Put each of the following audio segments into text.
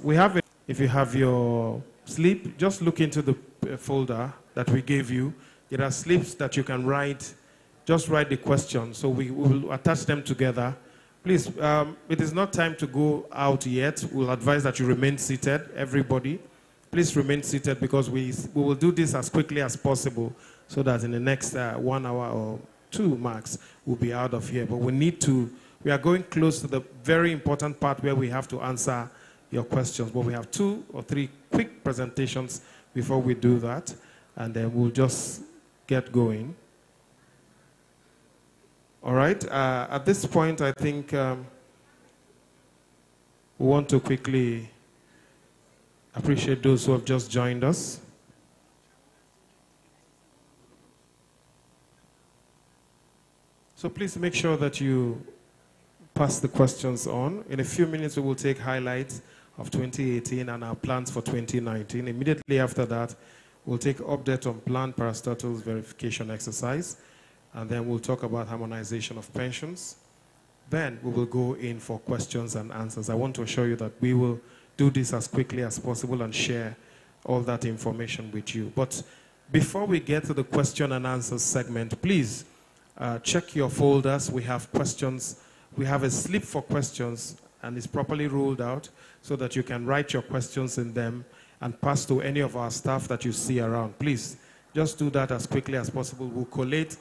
We have, if you have your slip, just look into the folder that we gave you. There are slips that you can write, just write the question. So we will attach them together. Please, it is not time to go out yet. We'll advise that you remain seated, everybody. Please remain seated because we will do this as quickly as possible so that in the next 1 hour or 2 max, we'll be out of here. But we are going close to the very important part where we have to answer your questions. But we have 2 or 3 quick presentations before we do that, and then we'll just get going. All right, at this point, I think we want to quickly appreciate those who have just joined us. So please make sure that you pass the questions on. In a few minutes, we will take highlights of 2018 and our plans for 2019. Immediately after that, we'll take update on planned parastatals verification exercise, and then we'll talk about harmonization of pensions. Then we will go in for questions and answers. I want to assure you that we will do this as quickly as possible and share all that information with you. But before we get to the question and answer segment, please check your folders. We have questions. We have a slip for questions, and it's properly ruled out so that you can write your questions in them and pass to any of our staff that you see around. Please, just do that as quickly as possible. We'll collate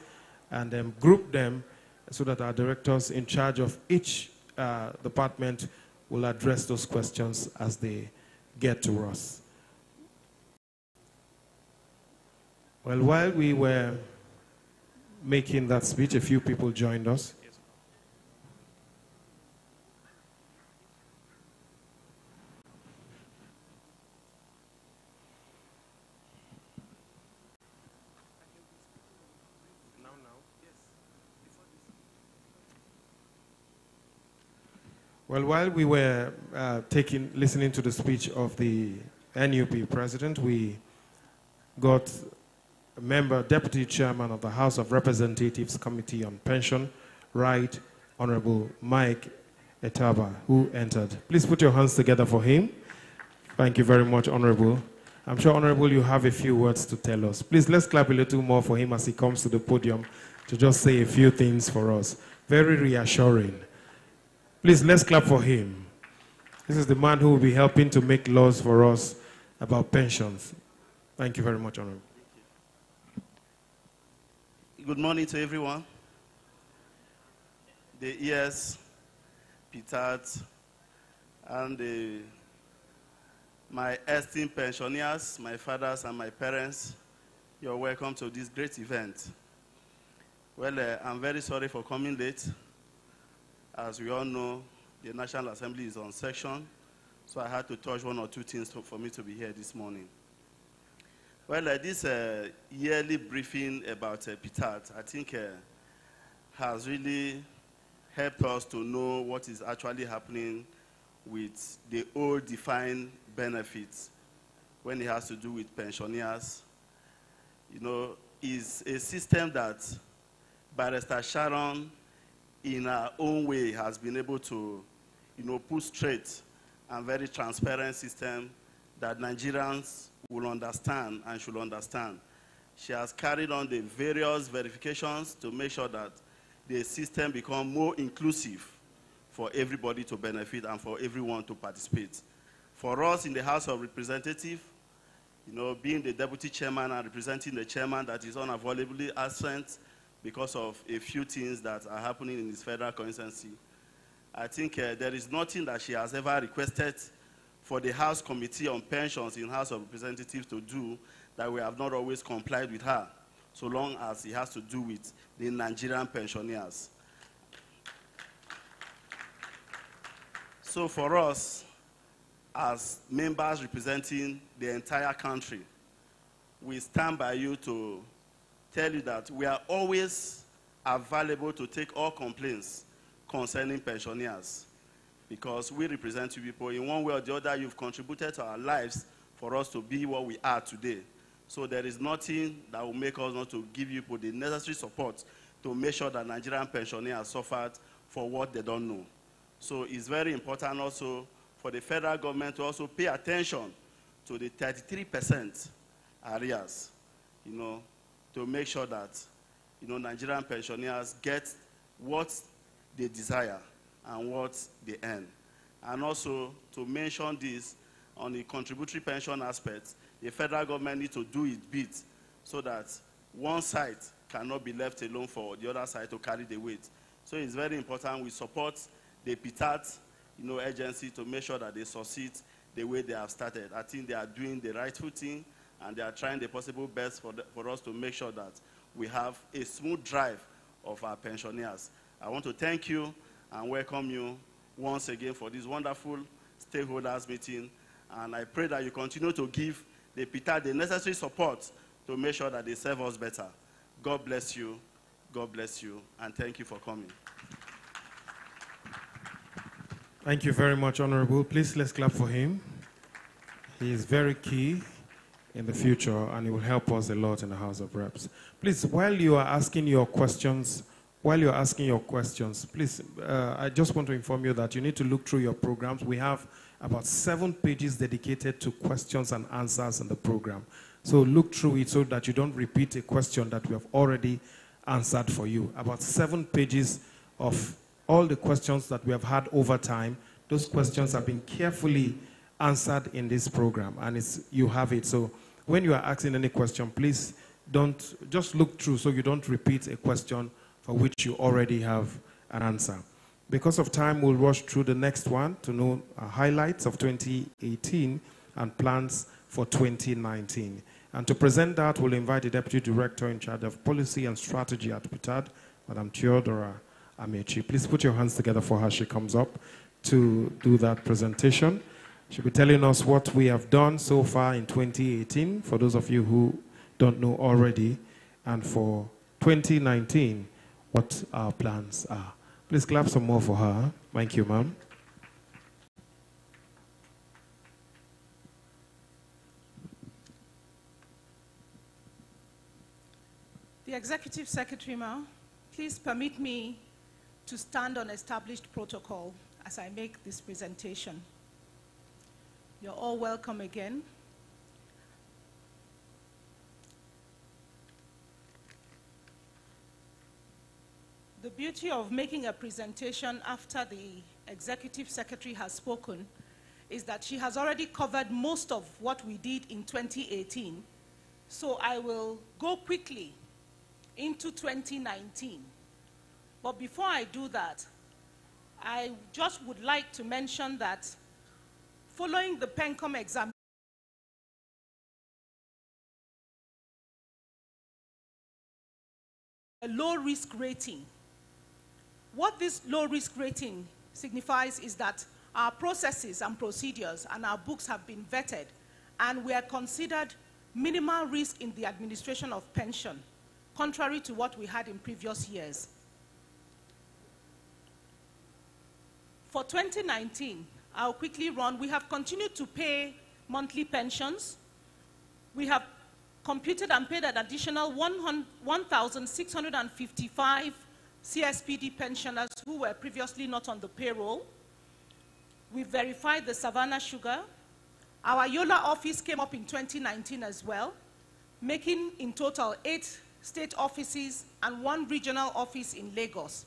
and group them so that our directors in charge of each department will address those questions as they get to us. Well, while we were making that speech, a few people joined us. Well, while we were listening to the speech of the NUP president, we got a member, deputy chairman of the House of Representatives Committee on Pension, Right, Honorable Mike Etaba, who entered. Please put your hands together for him. Thank you very much, Honorable. I'm sure, Honorable, you have a few words to tell us. Please, let's clap a little more for him as he comes to the podium to just say a few things for us. Very reassuring. Please, let's clap for him. This is the man who will be helping to make laws for us about pensions. Thank you very much, Honorable. Good morning to everyone. The ES, Ptad, and my esteemed pensioners, my fathers and my parents, you're welcome to this great event. Well, I'm very sorry for coming late. As we all know, the National Assembly is on session, so I had to touch 1 or 2 things for me to be here this morning. Well, this yearly briefing about Ptad, I think has really helped us to know what is actually happening with the old defined benefits when it has to do with pensioners. You know, is a system that Barrister Sharon, in her own way, has been able to, put straight and very transparent system that Nigerians will understand and should understand. She has carried on the various verifications to make sure that the system becomes more inclusive for everybody to benefit and for everyone to participate. For us in the House of Representatives, being the deputy chairman and representing the chairman that is unavoidably absent because of a few things that are happening in this federal constituency, I think there is nothing that she has ever requested for the House Committee on Pensions in House of Representatives to do that we have not always complied with her, so long as it has to do with the Nigerian pensioners. So for us, as members representing the entire country, we stand by you to tell you that we are always available to take all complaints concerning pensioners, because we represent you people. In one way or the other, you've contributed to our lives for us to be what we are today. So there is nothing that will make us not to give you people the necessary support to make sure that Nigerian pensioners suffered for what they don't know. So it's very important also for the federal government to also pay attention to the 33% arrears, to make sure that, Nigerian pensioners get what they desire and what they earn. And also, to mention this, on the contributory pension aspect, the federal government needs to do its bit so that one side cannot be left alone for the other side to carry the weight. So it's very important we support the Ptad, agency to make sure that they succeed the way they have started. I think they are doing the rightful thing, and they are trying the possible best for us to make sure that we have a smooth drive of our pensioners. I want to thank you and welcome you once again for this wonderful stakeholders meeting, and I pray that you continue to give the Ptad the necessary support to make sure that they serve us better. God bless you, and thank you for coming. Thank you very much, Honorable. Please, let's clap for him. He is very key in the future, and he will help us a lot in the House of Reps. Please, while you are asking your questions, please, I just want to inform you that you need to look through your programs. We have about 7 pages dedicated to questions and answers in the program. So look through it so that you don't repeat a question that we have already answered for you. About 7 pages of all the questions that we have had over time. Those questions have been carefully answered in this program, and you have it. So when you are asking any question, please just look through so you don't repeat a question for which you already have an answer. Because of time, we'll rush through the next one to know highlights of 2018 and plans for 2019. And to present that, we'll invite the Deputy Director in charge of Policy and Strategy at Ptad, Madam Theodora Amechi. Please put your hands together for her. She comes up to do that presentation. She'll be telling us what we have done so far in 2018, for those of you who don't know already, and for 2019, what our plans are. Please clap some more for her. Thank you, ma'am. The Executive Secretary, ma'am, please permit me to stand on established protocol as I make this presentation. You're all welcome again. The beauty of making a presentation after the Executive Secretary has spoken is that she has already covered most of what we did in 2018. So I will go quickly into 2019. But before I do that, I just would like to mention that following the PENCOM exam, a low-risk rating. What this low-risk rating signifies is that our processes and procedures and our books have been vetted, and we are considered minimal risk in the administration of pension, contrary to what we had in previous years. For 2019, I'll quickly run. We have continued to pay monthly pensions. We have computed and paid an additional 1,655 CSPD pensioners who were previously not on the payroll. We verified the Savannah Sugar. Our Yola office came up in 2019 as well, making in total 8 state offices and 1 regional office in Lagos.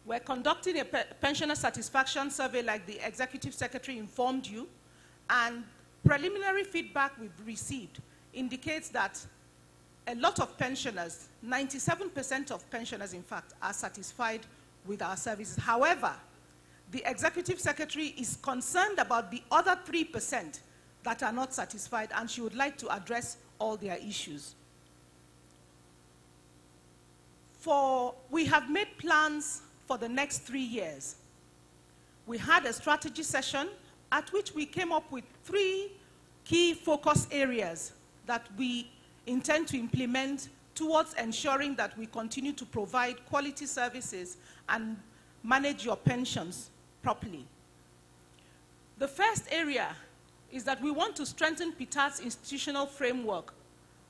We're conducting a pensioner satisfaction survey like the Executive Secretary informed you, and preliminary feedback we've received indicates that a lot of pensioners, 97% of pensioners in fact, are satisfied with our services. However, the Executive Secretary is concerned about the other 3% that are not satisfied, and she would like to address all their issues. We have made plans for the next 3 years. We had a strategy session at which we came up with 3 key focus areas that we intend to implement towards ensuring that we continue to provide quality services and manage your pensions properly. The first area is that we want to strengthen Ptad's institutional framework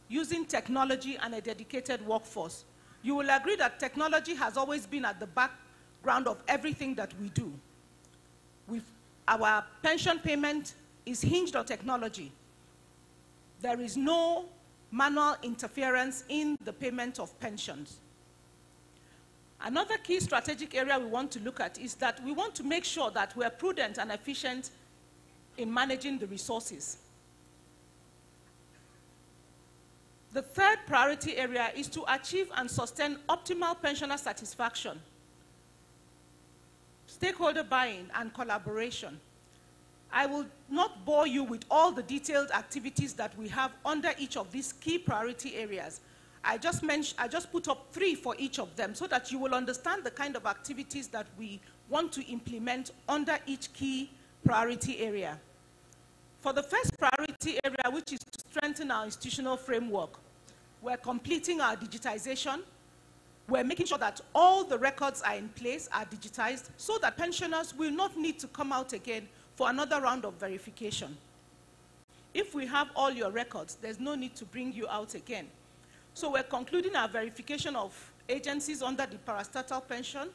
using technology and a dedicated workforce. You will agree that technology has always been at the background of everything that we do. We've our pension payment is hinged on technology. There is no manual interference in the payment of pensions. Another key strategic area we want to look at is that we want to make sure that we're prudent and efficient in managing the resources. The third priority area is to achieve and sustain optimal pensioner satisfaction, stakeholder buy-in, and collaboration. I will not bore you with all the detailed activities that we have under each of these key priority areas. I just put up 3 for each of them so that you will understand the kind of activities that we want to implement under each key priority area. For the first priority area, which is to strengthen our institutional framework, we're completing our digitization. We're making sure that all the records are in place, are digitized, so that pensioners will not need to come out again for another round of verification. If we have all your records, there's no need to bring you out again. So we're concluding our verification of agencies under the parastatal pension,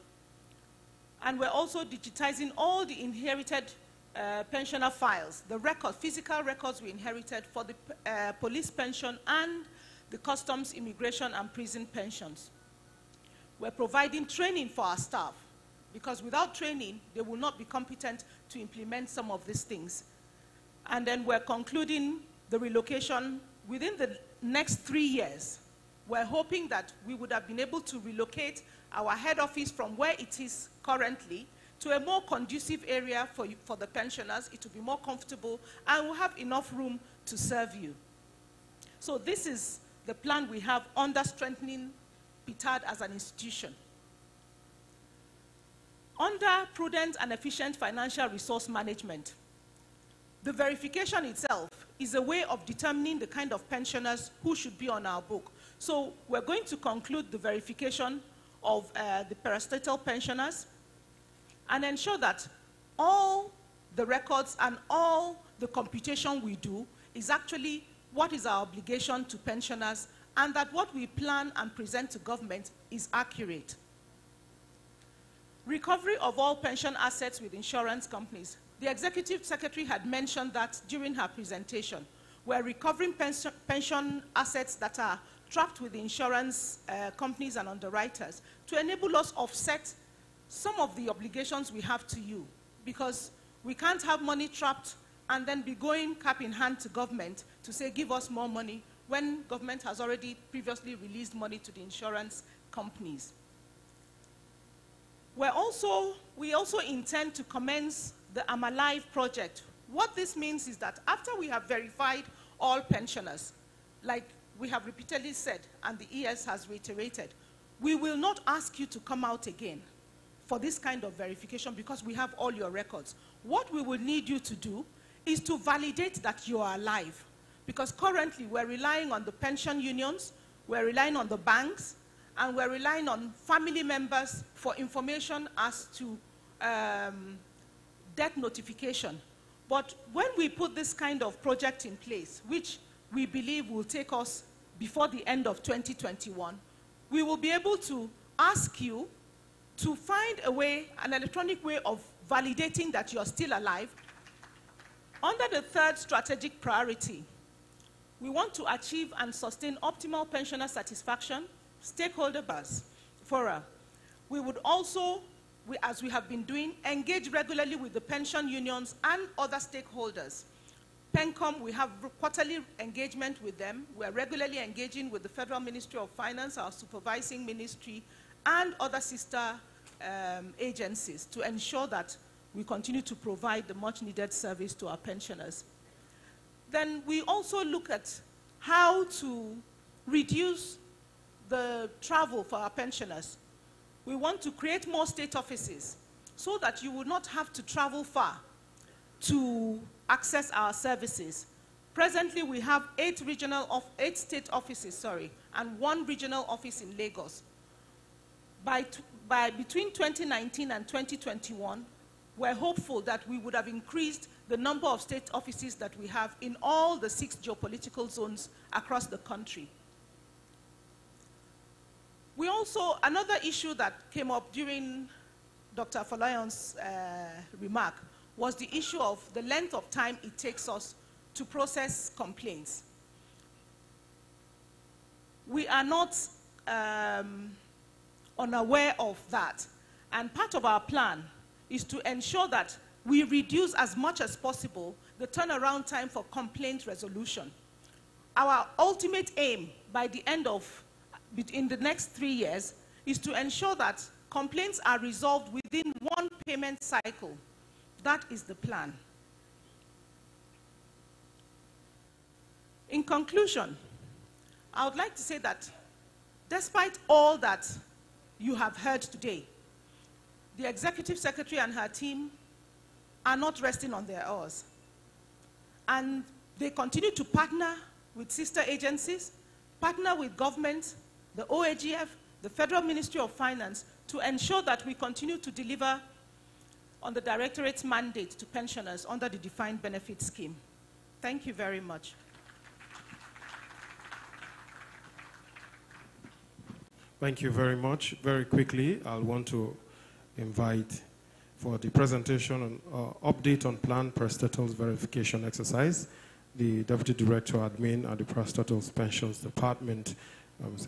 and we're also digitizing all the inherited pensioner files, the physical records we inherited for the police pension and the customs, immigration, and prison pensions. We're providing training for our staff, because without training, they will not be competent to implement some of these things. And then we're concluding the relocation within the next 3 years. We're hoping that we would have been able to relocate our head office from where it is currently to a more conducive area for the pensioners. It will be more comfortable, and we'll have enough room to serve you. So this is the plan we have under strengthening Ptad as an institution. Under prudent and efficient financial resource management, the verification itself is a way of determining the kind of pensioners who should be on our book. So we're going to conclude the verification of the parastatal pensioners and ensure that all the records and all the computation we do is actually what is our obligation to pensioners, and that what we plan and present to government is accurate. Recovery of all pension assets with insurance companies. The Executive Secretary had mentioned that during her presentation. We're recovering pension assets that are trapped with the insurance companies and underwriters to enable us offset some of the obligations we have to you, because we can't have money trapped and then be going cap in hand to government to say, give us more money, when government has already previously released money to the insurance companies. We also intend to commence the I'm Alive project. What this means is that after we have verified all pensioners, like we have repeatedly said, and the ES has reiterated, we will not ask you to come out again for this kind of verification because we have all your records. What we will need you to do is to validate that you are alive. Because currently we're relying on the pension unions, we're relying on the banks, and we're relying on family members for information as to death notification. But when we put this kind of project in place, which we believe will take us before the end of 2021, we will be able to ask you to find a way, an electronic way of validating that you're still alive. Under the third strategic priority, we want to achieve and sustain optimal pensioner satisfaction, stakeholder buzz, fora. We would also, as we have been doing, engage regularly with the pension unions and other stakeholders. PENCOM, we have quarterly engagement with them. We're regularly engaging with the Federal Ministry of Finance, our supervising ministry, and other sister agencies to ensure that we continue to provide the much needed service to our pensioners. Then we also look at how to reduce the travel for our pensioners. We want to create more state offices so that you will not have to travel far to access our services. Presently, we have 8 state offices, and 1 regional office in Lagos. Between 2019 and 2021, we're hopeful that we would have increased the number of state offices that we have in all the 6 geopolitical zones across the country. We also, another issue that came up during Dr. Folayan's remark was the issue of the length of time it takes us to process complaints. We are not unaware of that. And part of our plan is to ensure that we reduce as much as possible the turnaround time for complaint resolution. Our ultimate aim by the end of, in the next 3 years, is to ensure that complaints are resolved within one payment cycle. That is the plan. In conclusion, I would like to say that despite all that you have heard today, the Executive Secretary and her team are not resting on their oars. And they continue to partner with sister agencies, partner with government, the OAGF, the Federal Ministry of Finance, to ensure that we continue to deliver on the Directorate's mandate to pensioners under the Defined Benefit Scheme. Thank you very much. Thank you very much. Very quickly, I'll want to invite for the presentation on update on planned parastatals verification exercise, the Deputy Director Admin at the Parastatals Pensions Department,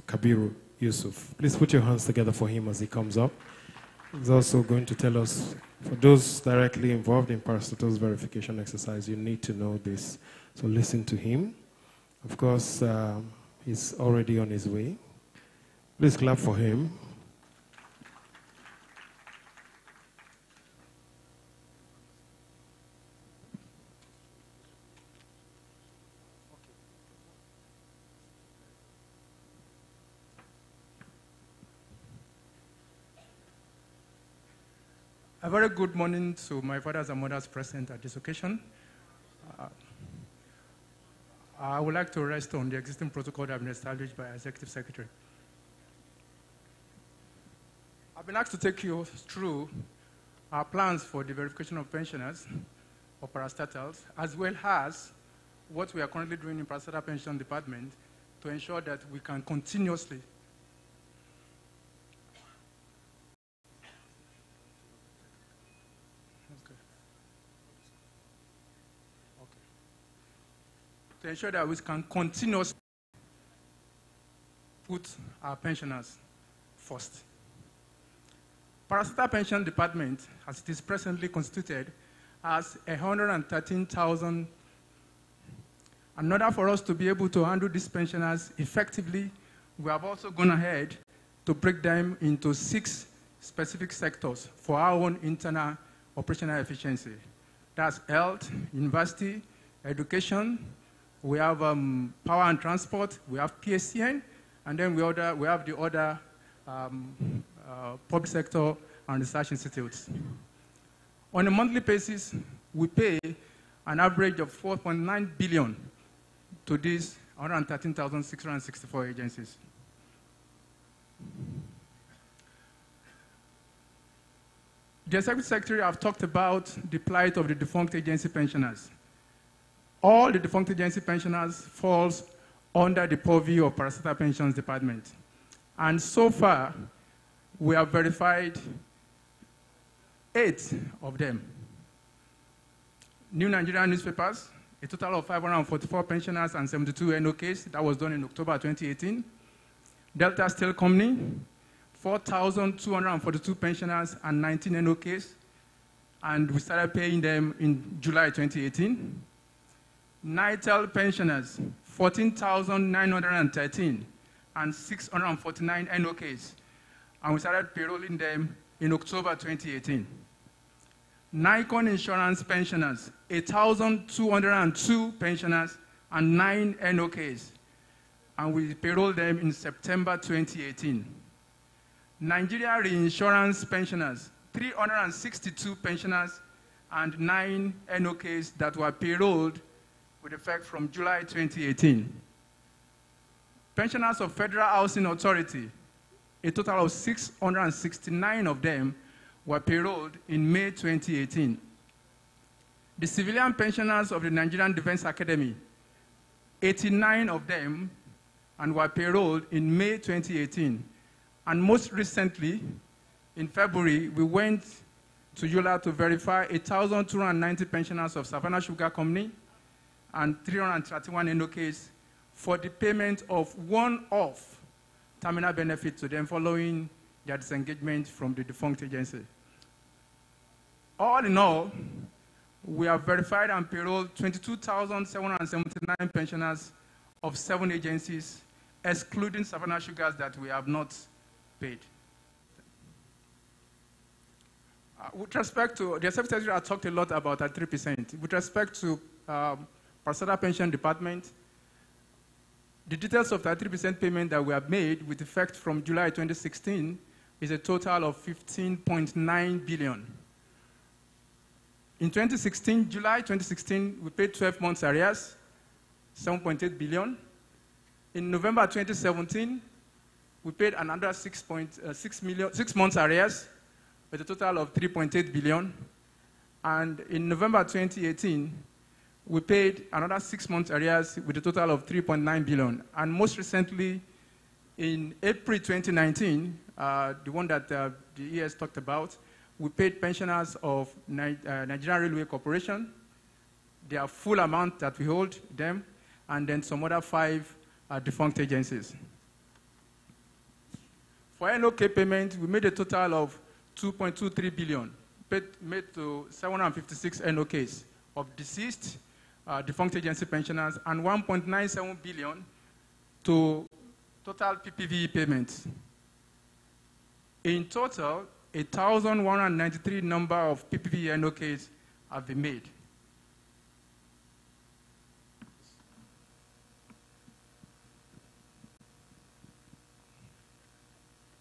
Kabiru Yusuf. Please put your hands together for him as he comes up. He's also going to tell us, for those directly involved in parastatals verification exercise, you need to know this. So listen to him. Of course, he's already on his way. Please clap for him. A very good morning to my fathers and mothers present at this occasion. I would like to rest on the existing protocol that has been established by Executive Secretary. I've been asked to take you through our plans for the verification of pensioners or parastatals, as well as what we are currently doing in Parastatal Pension Department to ensure that we can continuously to ensure that we can continuously put our pensioners first. Parastatal Pension Department, as it is presently constituted, has 113,000. In order for us to be able to handle these pensioners effectively, we have also gone ahead to break them into 6 specific sectors for our own internal operational efficiency. That's health, university, education, we have power and transport, we have PSCN, and then we have the other public sector and research institutes. On a monthly basis, we pay an average of 4.9 billion to these 113,664 agencies. The Executive Secretary have talked about the plight of the defunct agency pensioners. All the defunct agency pensioners falls under the purview of Parastatal Pensions Department. And so far, we have verified 8 of them. New Nigerian newspapers, a total of 544 pensioners and 72 NOKs. That was done in October 2018. Delta Steel Company, 4,242 pensioners and 19 NOKs. And we started paying them in July 2018. Nitel pensioners, 14,913 and 649 NOKs. And we started payrolling them in October 2018. Nikon Insurance pensioners, 1,202 pensioners and 9 NOKs. And we payrolled them in September 2018. Nigeria Reinsurance pensioners, 362 pensioners and 9 NOKs that were payrolled with effect from July 2018. Pensioners of Federal Housing Authority, a total of 669 of them were payrolled in May 2018. The civilian pensioners of the Nigerian Defense Academy, 89 of them and were payrolled in May 2018. And most recently, in February, we went to Yola to verify 1,290 pensioners of Savannah Sugar Company and 331 NOKs for the payment of one-off terminal benefit to them following their disengagement from the defunct agency. All in all, we have verified and payrolled 22,779 pensioners of 7 agencies, excluding Savannah Sugars that we have not paid. With respect to, the Secretary has talked a lot about that 3%. With respect to Personal Pension Department, the details of that 3% payment that we have made with effect from July 2016 is a total of 15.9 billion. In 2016, July 2016, we paid 12 months arrears, 7.8 billion. In November 2017, we paid another 6 months arrears with a total of 3.8 billion. And in November 2018, we paid another 6 months arrears with a total of 3.9 billion. And most recently, in April 2019, the one that the ES talked about, we paid pensioners of Nigerian Railway Corporation, their full amount that we hold them, and then some other 5 defunct agencies. For NOK payment, we made a total of 2.23 billion, made to 756 NOKs of deceased defunct agency pensioners, and 1.97 billion to total PPVE payments. In total, 1,193 number of PPVE NOKs have been made.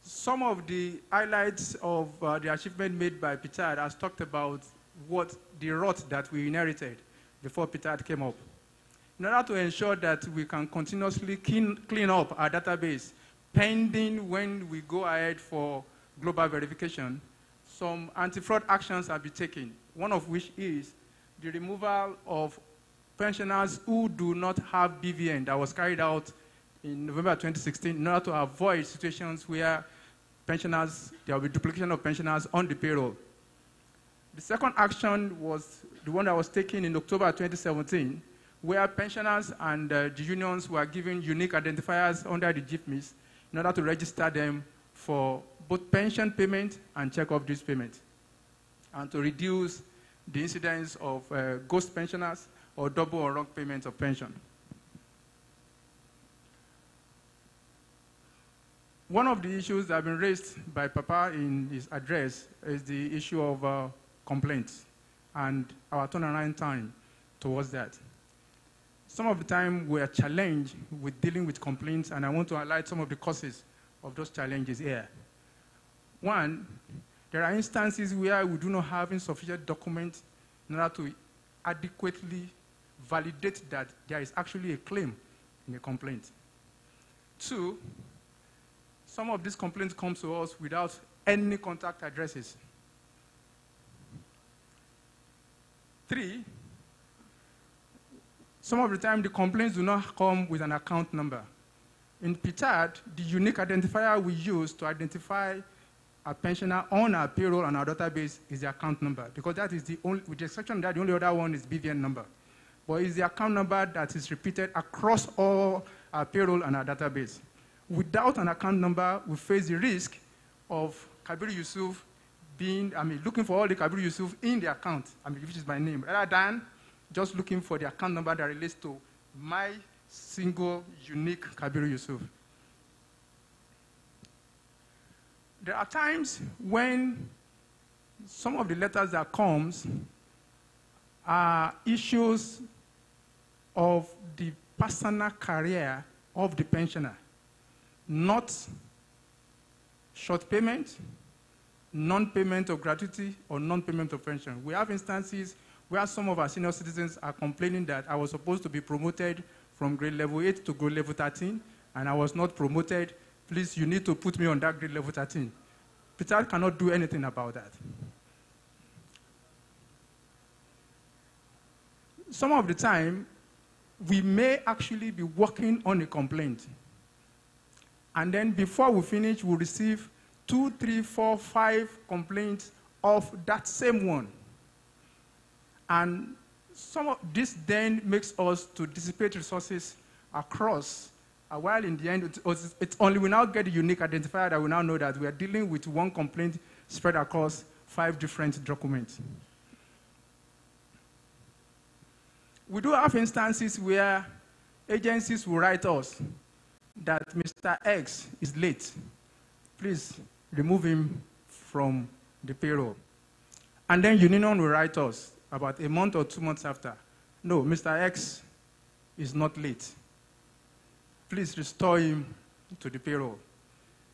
Some of the highlights of the achievement made by Ptad has talked about what the rot that we inherited before Ptad came up. In order to ensure that we can continuously clean up our database, pending when we go ahead for global verification, some anti-fraud actions have been taken, one of which is the removal of pensioners who do not have BVN that was carried out in November 2016 in order to avoid situations where pensioners, there will be duplication of pensioners on the payroll. The second action was the one that was taken in October 2017, where pensioners and the unions were given unique identifiers under the GIFMIS in order to register them for both pension payment and check-off dues payment, and to reduce the incidence of ghost pensioners or double or wrong payments of pension. One of the issues that have been raised by Papa in his address is the issue of complaints and our turnaround time towards that. Some of the time we are challenged with dealing with complaints, and I want to highlight some of the causes of those challenges here. One, there are instances where we do not have insufficient documents in order to adequately validate that there is actually a claim in a complaint. Two, some of these complaints come to us without any contact addresses. Three, some of the time the complaints do not come with an account number. In Ptad, the unique identifier we use to identify a pensioner on our payroll and our database is the account number, because that is the only, with the exception that the only other one is BVN number. But it's the account number that is repeated across all our payroll and our database. Without an account number, we face the risk of Kabiru Yusuf looking for all the Kabiru Yusuf in the account, which is my name, rather than just looking for the account number that relates to my single, unique Kabiru Yusuf. There are times when some of the letters that comes are issues of the personal career of the pensioner, not short payment, non-payment of gratuity, or non-payment of pension. We have instances where some of our senior citizens are complaining that I was supposed to be promoted from grade level 8 to grade level 13, and I was not promoted. Please, you need to put me on that grade level 13. Ptad cannot do anything about that. Some of the time, we may actually be working on a complaint, and then before we finish, we'll receive 2, 3, 4, 5 complaints of that same one. And some of this then makes us to dissipate resources across, while in the end, it's only we now get the unique identifier that we now know that we are dealing with one complaint spread across 5 different documents. We do have instances where agencies will write us that Mr. X is late. Please remove him from the payroll. And then Union will write us about a month or 2 months after, no, Mr. X is not late. Please restore him to the payroll.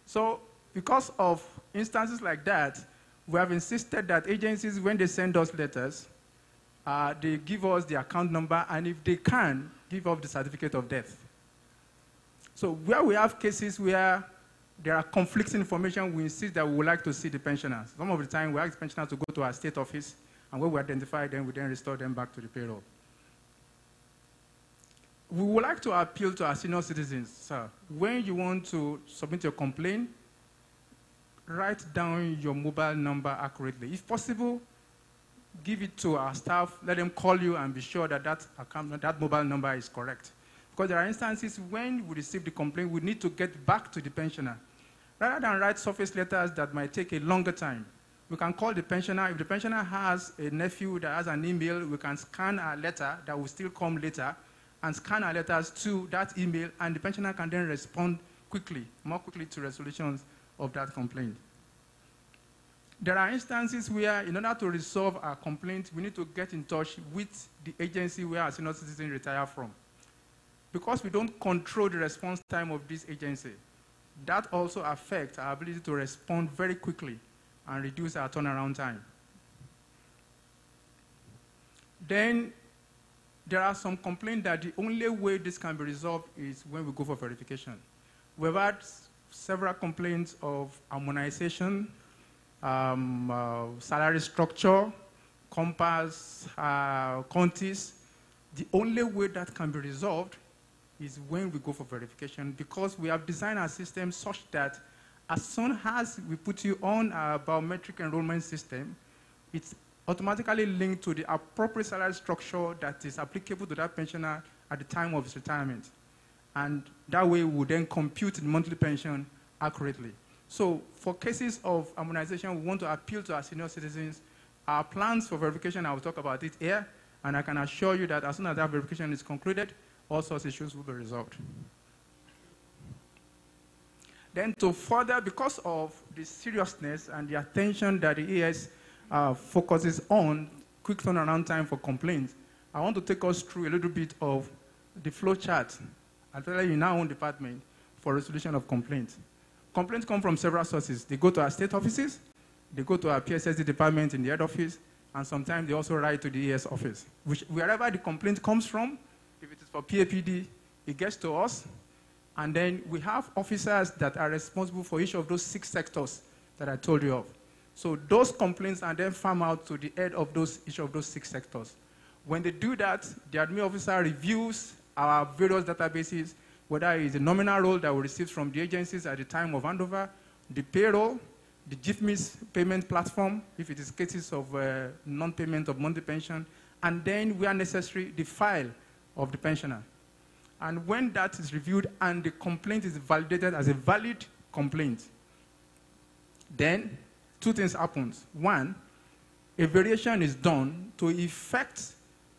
So because of instances like that, we have insisted that agencies, when they send us letters, they give us the account number, and if they can, give us the certificate of death. So where we have cases where there are conflicting information, we insist that we would like to see the pensioners. Some of the time, we ask the pensioners to go to our state office, and when we identify them, we then restore them back to the payroll. We would like to appeal to our senior citizens, sir. When you want to submit your complaint, write down your mobile number accurately. If possible, give it to our staff, let them call you and be sure that that mobile number is correct. Because there are instances when we receive the complaint, we need to get back to the pensioner. Rather than write surface letters that might take a longer time, we can call the pensioner. If the pensioner has a nephew that has an email, we can scan our letter that will still come later and scan our letters to that email, and the pensioner can then respond quickly, more quickly to resolutions of that complaint. There are instances where, in order to resolve our complaint, we need to get in touch with the agency where our senior citizen retire from. Because we don't control the response time of this agency, that also affects our ability to respond very quickly and reduce our turnaround time. Then there are some complaints that the only way this can be resolved is when we go for verification. We've had several complaints of harmonization, salary structure, compass, counties. The only way that can be resolved is when we go for verification, because we have designed our system such that as soon as we put you on our biometric enrollment system, it's automatically linked to the appropriate salary structure that is applicable to that pensioner at the time of his retirement. And that way, we will then compute the monthly pension accurately. So for cases of harmonization, we want to appeal to our senior citizens. Our plans for verification, I will talk about it here, and I can assure you that as soon as that verification is concluded, all such issues will be resolved. Then to further, because of the seriousness and the attention that the ES focuses on quick turnaround time for complaints, I want to take us through a little bit of the flow chart, particularly in our own department, for resolution of complaints. Complaints come from several sources. They go to our state offices, they go to our PSSD department in the head office, and sometimes they also write to the ES office. Wherever the complaint comes from, if it is for PAPD, it gets to us, and then we have officers that are responsible for each of those 6 sectors that I told you of. So those complaints are then farmed out to the head of each of those 6 sectors. When they do that, the admin officer reviews our various databases, whether it is the nominal roll that we received from the agencies at the time of handover, the payroll, the GIFMIS payment platform, if it is cases of non-payment of monthly pension, and then, where necessary, the file of the pensioner. And when that is reviewed and the complaint is validated as a valid complaint, then 2 things happen. 1, a variation is done to effect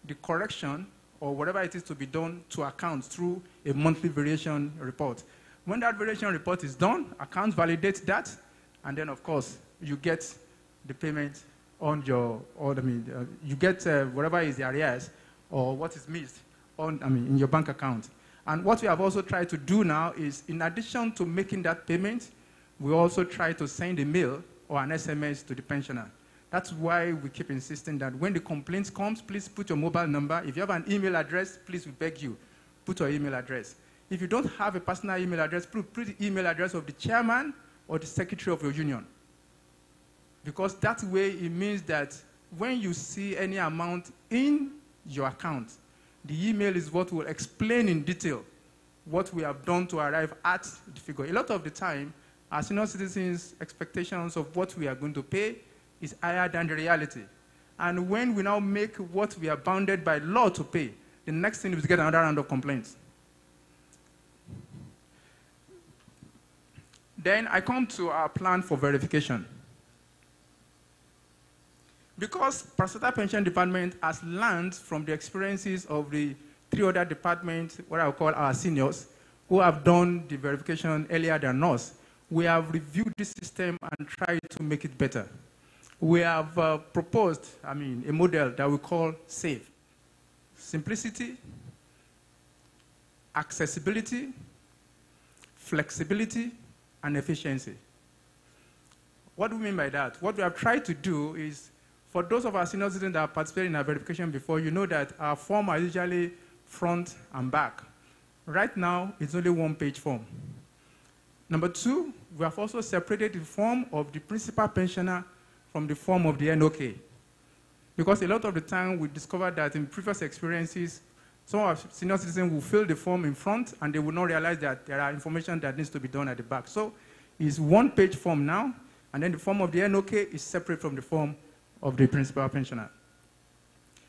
the correction or whatever it is to be done to accounts through a monthly variation report. When that variation report is done, accounts validate that, and then, of course, you get the payment on your, you get whatever is the arrears or what is missed in your bank account. And what we have also tried to do now is, in addition to making that payment, we also try to send a mail or an SMS to the pensioner. That's why we keep insisting that when the complaint comes, please put your mobile number. If you have an email address, please, we beg you, put your email address. If you don't have a personal email address, put the email address of the chairman or the secretary of your union. Because that way, it means that when you see any amount in your account, the email is what will explain in detail what we have done to arrive at the figure. A lot of the time, our senior citizens' expectations of what we are going to pay is higher than the reality. And when we now make what we are bounded by law to pay, the next thing is to get another round of complaints. Then I come to our plan for verification. Because Parastatal Pension Department has learned from the experiences of the 3 other departments, what I will call our seniors, who have done the verification earlier than us, we have reviewed the system and tried to make it better. We have proposed, a model that we call SAFE. Simplicity, accessibility, flexibility, and efficiency. What do we mean by that? What we have tried to do is, for those of our senior citizens that have participated in our verification before, you know that our form are usually front and back. Right now, it's only one-page form. Number 2, we have also separated the form of the principal pensioner from the form of the NOK. Because a lot of the time, we discovered that in previous experiences, some of our senior citizens will fill the form in front, and they will not realize that there are information that needs to be done at the back. So it's one-page form now, and then the form of the NOK is separate from the form of the principal pensioner.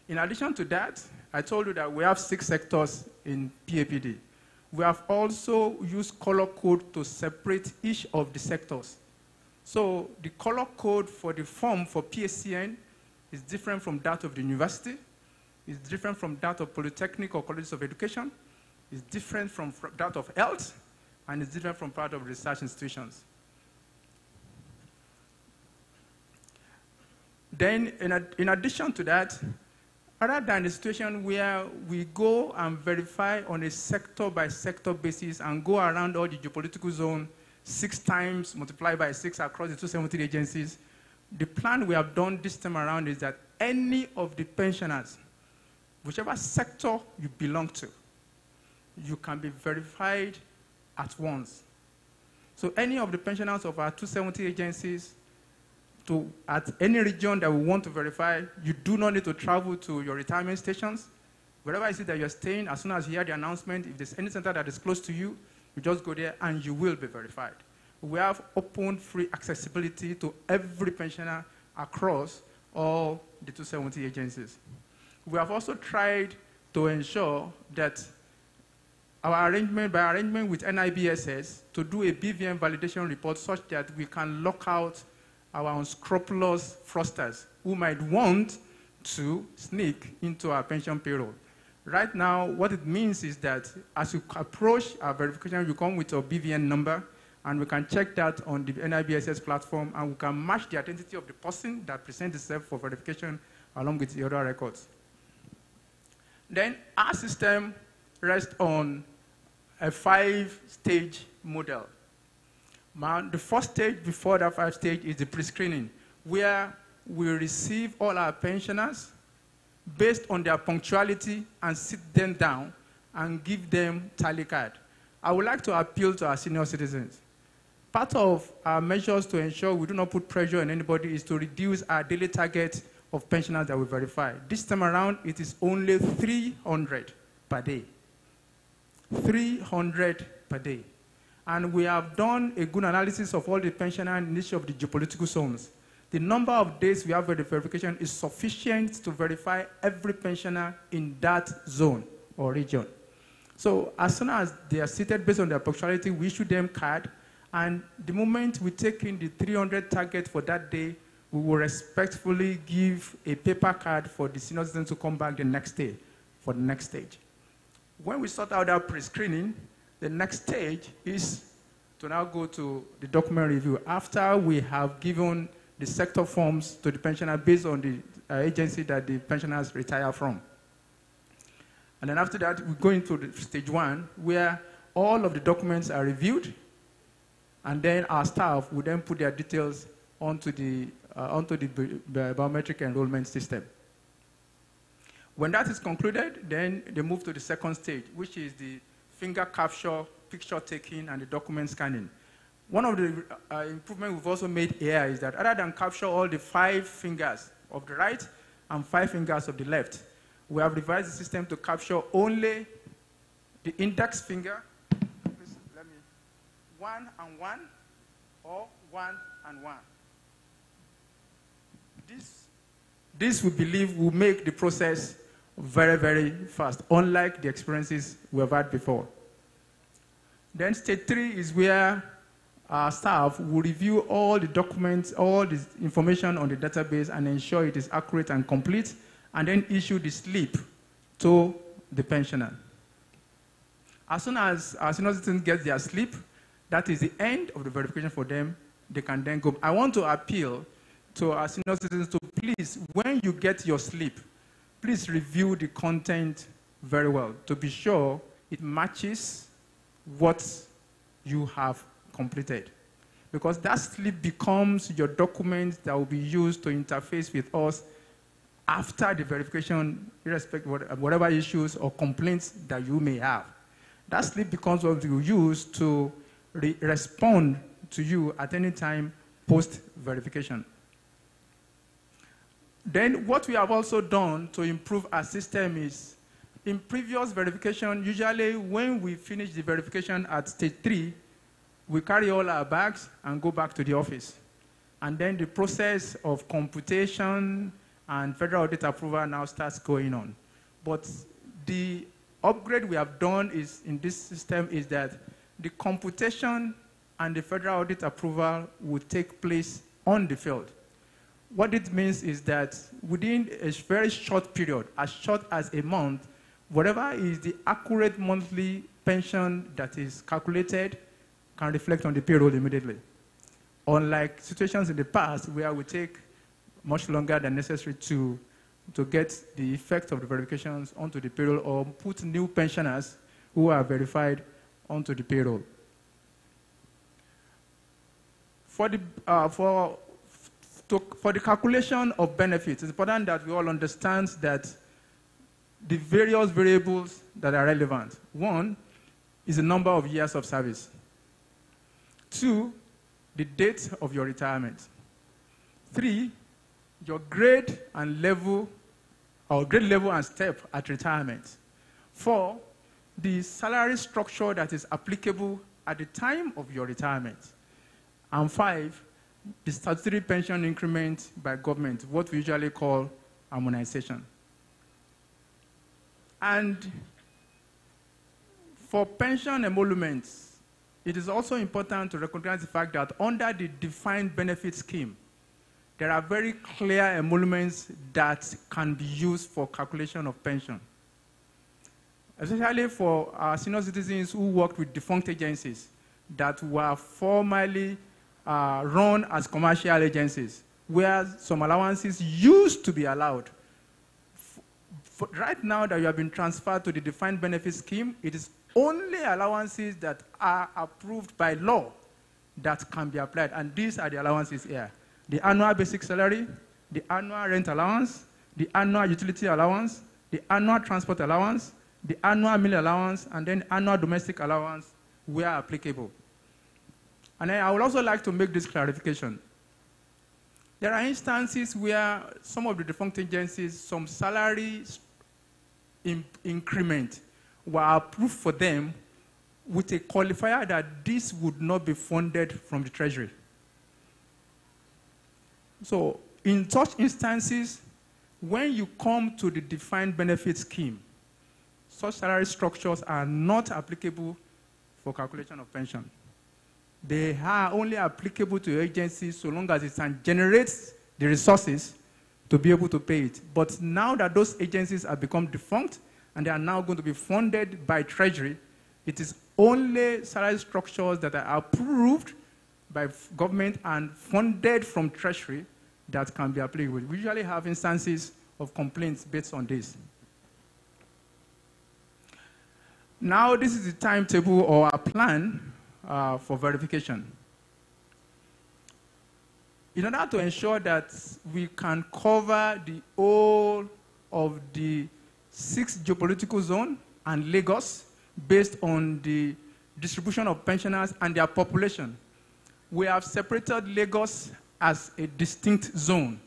In addition to that, I told you that we have 6 sectors in PAPD. We have also used color code to separate each of the sectors. So the color code for the form for PSCN is different from that of the university, is different from that of polytechnic or colleges of education, is different from that of health, and is different from part of research institutions. Then, in addition to that, other than the situation where we go and verify on a sector-by-sector basis and go around all the geopolitical zone 6 times, multiplied by 6 across the 270 agencies, the plan we have done this time around is that any of the pensioners, whichever sector you belong to, you can be verified at once. So any of the pensioners of our 270 agencies, at any region that we want to verify, you do not need to travel to your retirement stations. Wherever you see that you're staying, as soon as you hear the announcement, if there's any center that is close to you, you just go there and you will be verified. We have open, free accessibility to every pensioner across all the 270 agencies. We have also tried to ensure that our arrangement with NIBSS to do a BVM validation report such that we can lock out our unscrupulous fraudsters who might want to sneak into our pension payroll. Right now, what it means is that as you approach our verification, you come with your BVN number, and we can check that on the NIBSS platform, and we can match the identity of the person that presents itself for verification along with the other records. Then our system rests on a 5-stage model. The first stage before that 5-stage is the pre-screening, where we receive all our pensioners based on their punctuality and sit them down and give them tally card. I would like to appeal to our senior citizens. Part of our measures to ensure we do not put pressure on anybody is to reduce our daily target of pensioners that we verify. This time around, it is only 300 per day. 300 per day. And we have done a good analysis of all the pensioners in each of the geopolitical zones. The number of days we have for the verification is sufficient to verify every pensioner in that zone or region. So as soon as they are seated based on their punctuality, we issue them card, and the moment we take in the 300 target for that day, we will respectfully give a paper card for the senior citizens to come back the next day for the next stage. When we sort out that pre-screening, the next stage is to now go to the document review. After we have given the sector forms to the pensioner based on the agency that the pensioners retire from. And then after that, we go into the stage 1, where all of the documents are reviewed, and then our staff will then put their details onto the biometric enrollment system. When that is concluded, then they move to the second stage, which is the finger capture, picture taking, and the document scanning. One of the improvements we've also made here is that other than capture all the 5 fingers of the right and 5 fingers of the left, we have revised the system to capture only the index finger, please let me, 1 and 1, or 1 and 1. This we believe will make the process very, very fast, unlike the experiences we've had before. Then stage 3 is where our staff will review all the documents, all the information on the database and ensure it is accurate and complete, and then issue the slip to the pensioner. As soon as our senior citizens get their slip, that is the end of the verification for them. They can then go. I want to appeal to our senior citizens to please, when you get your slip, please review the content very well to be sure it matches what you have completed. Because that slip becomes your document that will be used to interface with us after the verification, irrespective of whatever issues or complaints that you may have. That slip becomes what you use to respond to you at any time post-verification. Then what we have also done to improve our system is, in previous verification, usually when we finish the verification at stage 3, we carry all our bags and go back to the office. And then the process of computation and federal audit approval now starts going on. But the upgrade we have done is, in this system, is that the computation and the federal audit approval will take place on the field. What it means is that within a very short period, as short as a month, whatever is the accurate monthly pension that is calculated can reflect on the payroll immediately. Unlike situations in the past where we take much longer than necessary to get the effect of the verifications onto the payroll or put new pensioners who are verified onto the payroll. For the calculation of benefits, it's important that we all understand that the various variables that are relevant. 1 is the number of years of service. 2, the date of your retirement. 3, your grade and level, or grade level and step at retirement. 4, the salary structure that is applicable at the time of your retirement. And 5, the statutory pension increment by government, what we usually call harmonization. And for pension emoluments, it is also important to recognize the fact that under the defined benefit scheme, there are very clear emoluments that can be used for calculation of pension. Especially for our senior citizens who worked with defunct agencies that were formerly run as commercial agencies, where some allowances used to be allowed. Right now that you have been transferred to the defined benefit scheme, it is only allowances that are approved by law that can be applied, and these are the allowances here. The annual basic salary, the annual rent allowance, the annual utility allowance, the annual transport allowance, the annual meal allowance, and then annual domestic allowance where applicable. And I would also like to make this clarification. There are instances where some of the defunct agencies, some salary increment were approved for them with a qualifier that this would not be funded from the Treasury. So in such instances, when you come to the defined benefit scheme, such salary structures are not applicable for calculation of pension. They are only applicable to agencies so long as it can generate the resources to be able to pay it. But now that those agencies have become defunct and they are now going to be funded by Treasury, it is only salary structures that are approved by government and funded from Treasury that can be applicable. We usually have instances of complaints based on this. Now this is the timetable or our plan for verification. In order to ensure that we can cover the whole of the 6 geopolitical zone and Lagos based on the distribution of pensioners and their population, we have separated Lagos as a distinct zone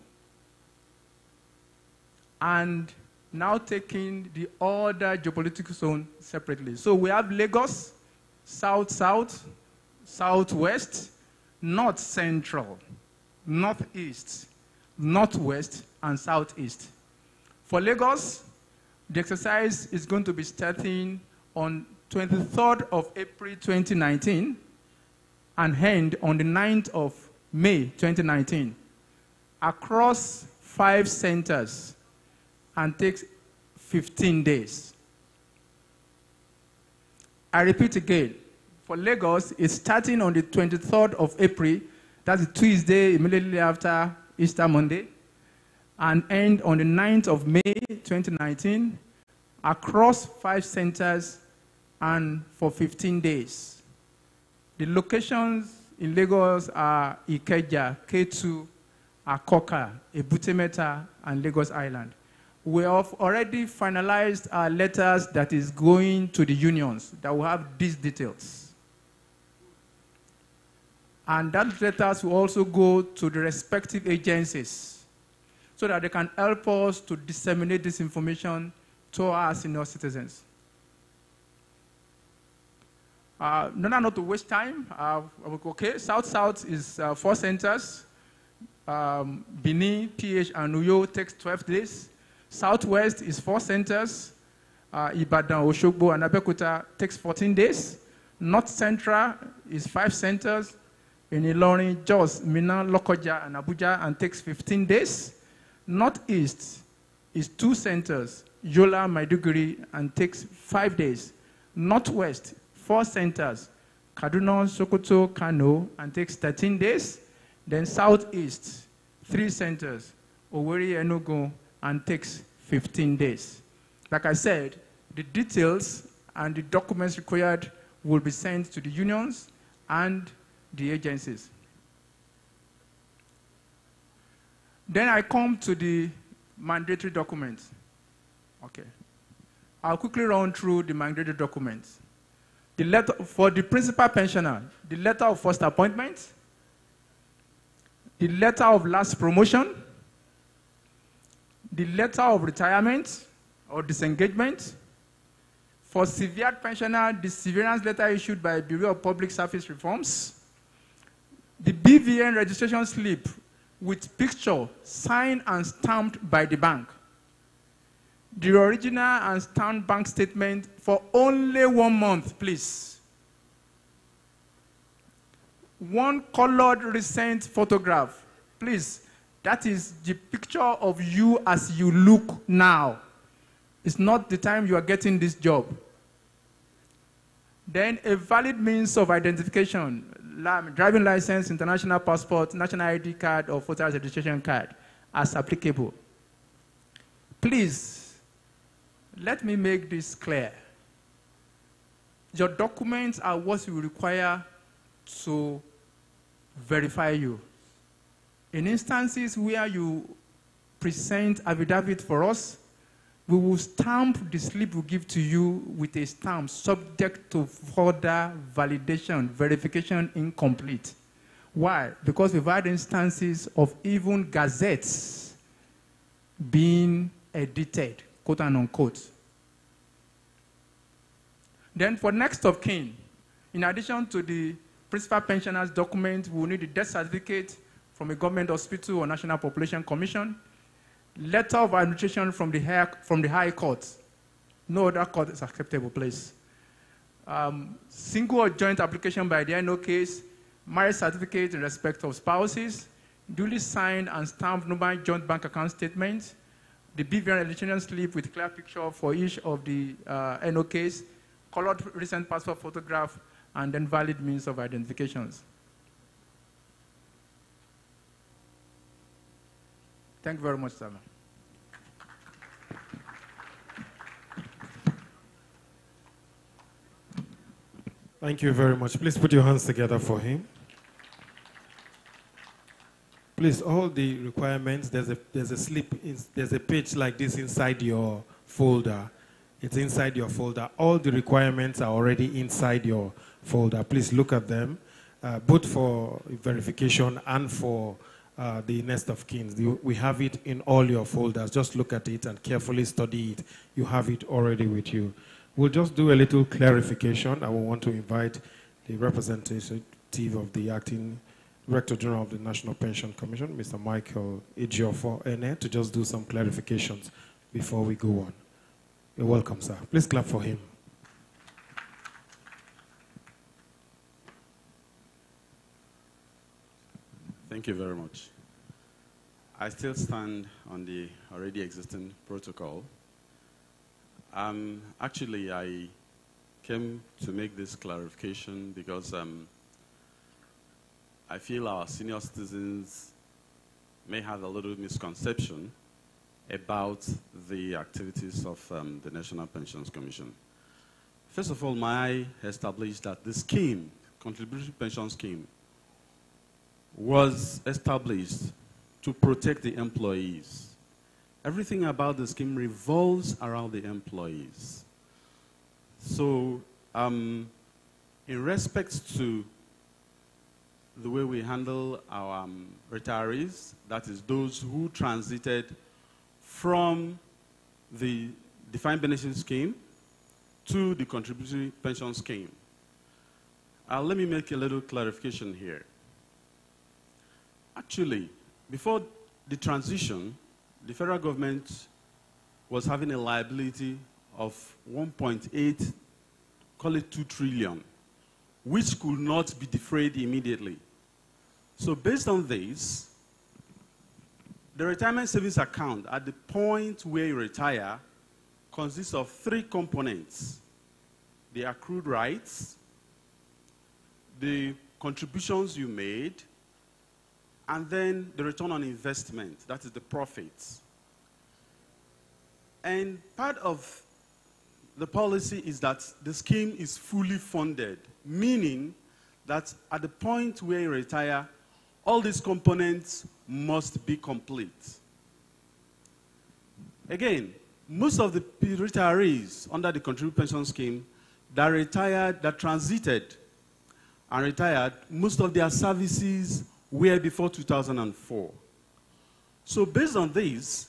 and now taking the other geopolitical zone separately. So we have Lagos, South-South, Southwest, North-Central, Northeast, northwest, and southeast. For Lagos, the exercise is going to be starting on 23rd of April 2019 and end on the 9th of May 2019 across 5 centers and takes 15 days. I repeat again, for Lagos, it's starting on the 23rd of April, that's the Tuesday immediately after Easter Monday, and end on the 9th of May 2019 across 5 centers and for 15 days. The locations in Lagos are Ikeja, K2, Akoka, Ebute Metta, and Lagos Island. We have already finalized our letters that is going to the unions that will have these details. And that letters will also go to the respective agencies so that they can help us to disseminate this information to our senior citizens. Not to waste time, okay, South-South is 4 centers. Benin, PH, and Uyo takes 12 days. Southwest is 4 centers. Ibadan, Oshogbo, and Abeokuta takes 14 days. North Central is 5 centers. In Ilorin, Jos, Minna, Lokoja, and Abuja, and takes 15 days. Northeast is 2 centers, Yola, Maiduguri, and takes 5 days. Northwest, 4 centers, Kaduna, Sokoto, Kano, and takes 13 days. Then Southeast, 3 centers, Owerri, Enugu, and takes 15 days. Like I said, the details and the documents required will be sent to the unions and the agencies. Then I come to the mandatory documents. Okay. I'll quickly run through the mandatory documents. The letter for the principal pensioner, the letter of first appointment, the letter of last promotion, the letter of retirement or disengagement. For severed pensioner, the severance letter issued by Bureau of Public Service Reforms, the BVN registration slip with picture signed and stamped by the bank, the original and stamped bank statement for only 1 month, please. 1 colored recent photograph, please. That is the picture of you as you look now. It's not the time you are getting this job. Then a valid means of identification, driving license, international passport, national ID card, or voter registration card, as applicable. Please, let me make this clear. Your documents are what we require to verify you. In instances where you present affidavit for us, we will stamp the slip we give to you with a stamp subject to further validation, verification incomplete. Why? Because we've had instances of even gazettes being edited, quote and unquote. Then for next of kin, in addition to the principal pensioner's document, we will need the death certificate from a government hospital or National Population Commission, letter of administration from the High Court. No other court is acceptable, please. Single or joint application by the NO case, marriage certificate in respect of spouses, duly signed and stamped number joint bank account statement, the BVN registration slip with clear picture for each of the NO case, colored recent passport photograph, and then valid means of identifications. Thank you very much, sir. Thank you very much. Please put your hands together for him. Please, all the requirements, there's a slip, there's a page like this inside your folder. It's inside your folder. All the requirements are already inside your folder. Please look at them, both for verification and for the next of kin. We have it in all your folders. Just look at it and carefully study it. You have it already with you. We'll just do a little clarification. I will want to invite the representative of the acting Director General of the National Pension Commission, Mr. Michael Ejiofor Ene, to just do some clarifications before we go on. You're welcome, sir. Please clap for him. Thank you very much. I still stand on the already existing protocol. Actually, I came to make this clarification because I feel our senior citizens may have a little misconception about the activities of the National Pensions Commission. First of all, may I establish that the scheme, contributory pension scheme, was established to protect the employees. Everything about the scheme revolves around the employees. So, in respect to the way we handle our retirees, that is those who transited from the defined benefit scheme to the contributory pension scheme. Let me make a little clarification here. Actually, before the transition, the federal government was having a liability of 1.8, call it 2 trillion, which could not be defrayed immediately. So based on this, the retirement savings account at the point where you retire consists of 3 components: the accrued rights, the contributions you made, and then the return on investment, that is the profits. And part of the policy is that the scheme is fully funded, meaning that at the point where you retire, all these components must be complete. Again, most of the retirees under the contributory pension scheme that retired, that transited and retired, most of their services were before 2004. So based on this,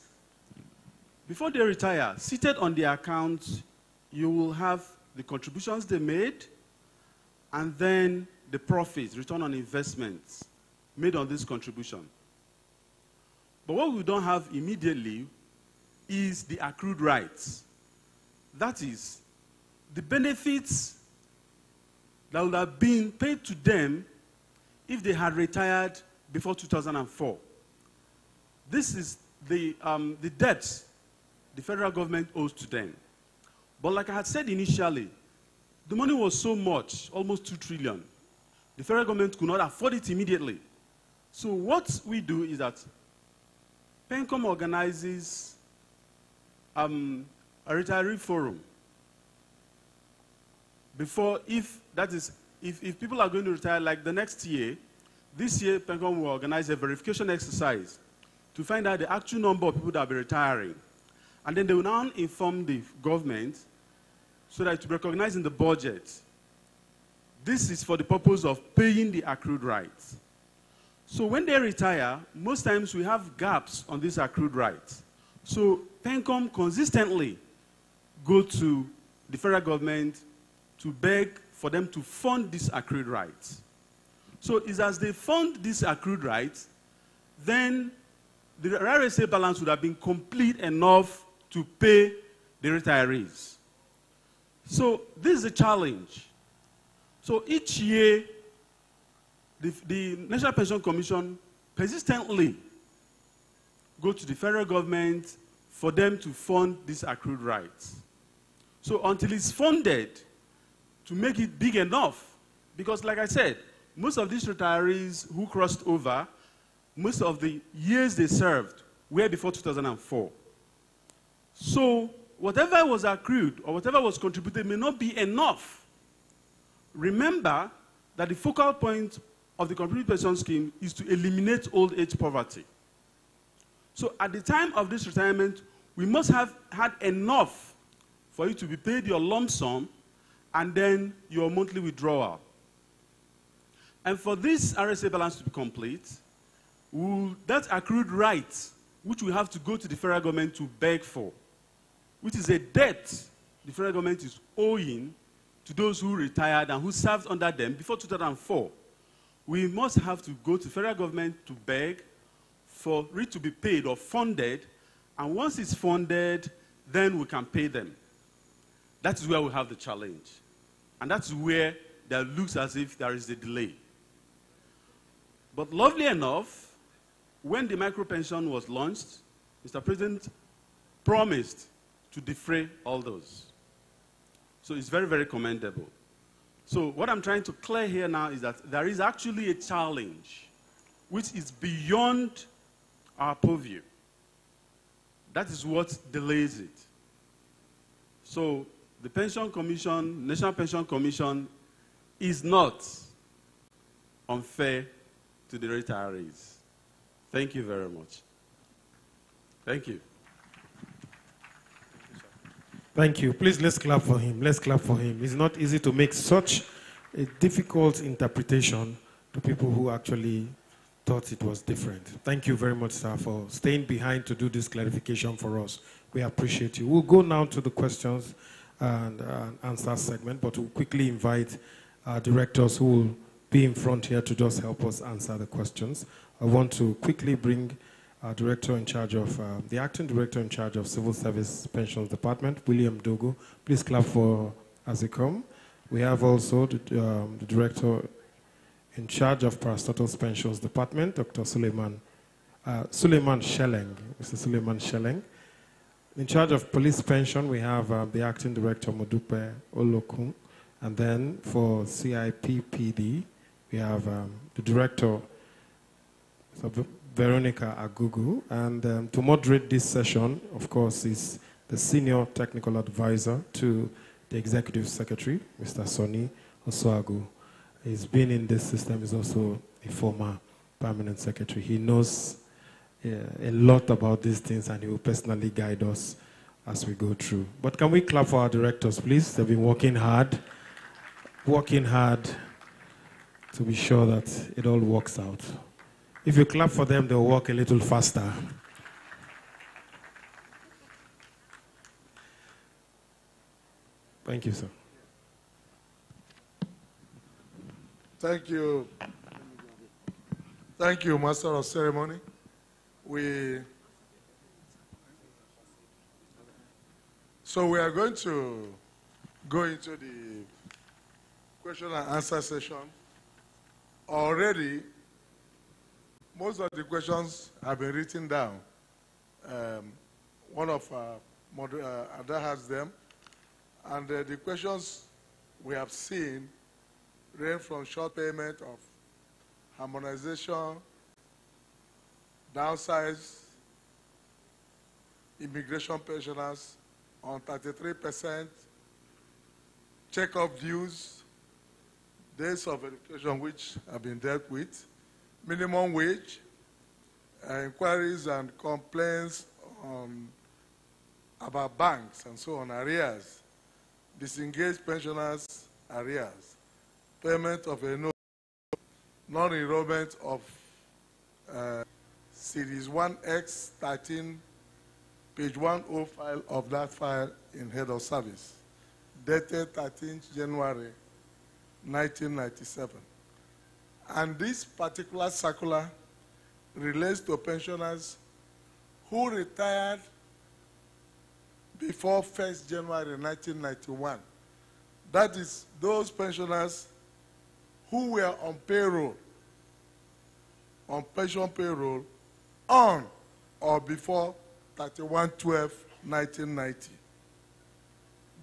before they retire, seated on the account, you will have the contributions they made and then the profits, return on investments made on this contribution. But what we don't have immediately is the accrued rights. That is, the benefits that would have been paid to them if they had retired before 2004. This is the debt the federal government owes to them. But like I had said initially, the money was so much, almost 2 trillion. The federal government could not afford it immediately. So what we do is that PENCOM organizes a retiree forum. Before, if people are going to retire like the next year, this year PENCOM will organize a verification exercise to find out the actual number of people that will be retiring. And then they will now inform the government so that it will recognize in the budget. This is for the purpose of paying the accrued rights. So when they retire, most times we have gaps on these accrued rights. So PENCOM consistently go to the federal government to beg for them to fund these accrued rights. So it's as they fund these accrued rights, then the RSA balance would have been complete enough to pay the retirees. So this is a challenge. So each year, the National Pension Commission persistently go to the federal government for them to fund these accrued rights. So until it's funded, to make it big enough, because like I said, most of these retirees who crossed over, most of the years they served were before 2004. So whatever was accrued or whatever was contributed may not be enough. Remember that the focal point of the contributory pension scheme is to eliminate old age poverty. So at the time of this retirement, we must have had enough for you to be paid your lump sum and then your monthly withdrawal. And for this RSA balance to be complete, that accrued right, which we have to go to the federal government to beg for, which is a debt the federal government is owing to those who retired and who served under them before 2004, we must have to go to federal government to beg for it to be paid or funded, and once it's funded, then we can pay them. That is where we have the challenge. And that's where there looks as if there is a delay. But lovely enough, when the micro-pension was launched, Mr. President promised to defray all those. So it's very, very commendable. So what I'm trying to clear here now is that there is actually a challenge which is beyond our purview. That is what delays it. So the Pension Commission, National Pension Commission, is not unfair to the retirees. Thank you very much. Thank you. Thank you. Please, let's clap for him. Let's clap for him. It's not easy to make such a difficult interpretation to people who actually thought it was different. Thank you very much, sir, for staying behind to do this clarification for us. We appreciate you. We'll go now to the questions and answer segment, but we'll quickly invite our directors who will be in front here to just help us answer the questions. I want to quickly bring our director in charge of, the acting director in charge of Civil Service Pensions Department, William Dogo. Please clap for Azicom. We have also the director in charge of Parastatals Pensions Department, Dr. Suleiman Shelleng. Mr. Suleiman Shelleng. In charge of police pension, we have the acting director, Modupe Olokun. And then for CIPPD, we have the director, Veronica Agugu. And to moderate this session, of course, is the senior technical advisor to the executive secretary, Mr. Sonny Osuagu. He's been in this system, he's also a former permanent secretary. He knows a lot about these things, and he will personally guide us as we go through. But can we clap for our directors, please? They've been working hard to be sure that it all works out. If you clap for them, they'll work a little faster. Thank you, sir. Thank you. Thank you, Master of Ceremony. So we are going to go into the question and answer session. Already, most of the questions have been written down. One of Ada has them. And the questions we have seen range from short payment of harmonization, downsize, immigration pensioners on 33%, check-off dues, days of verification which have been dealt with, minimum wage, inquiries and complaints about banks and so on, arrears, disengaged pensioners, arrears, payment of a note, non-enrollment of Series 1X 13, page 10 file of that file in head of service, dated 13th January 1997. And this particular circular relates to pensioners who retired before 1st January 1991. That is, those pensioners who were on payroll, on pension payroll, on or before 31/12/1990.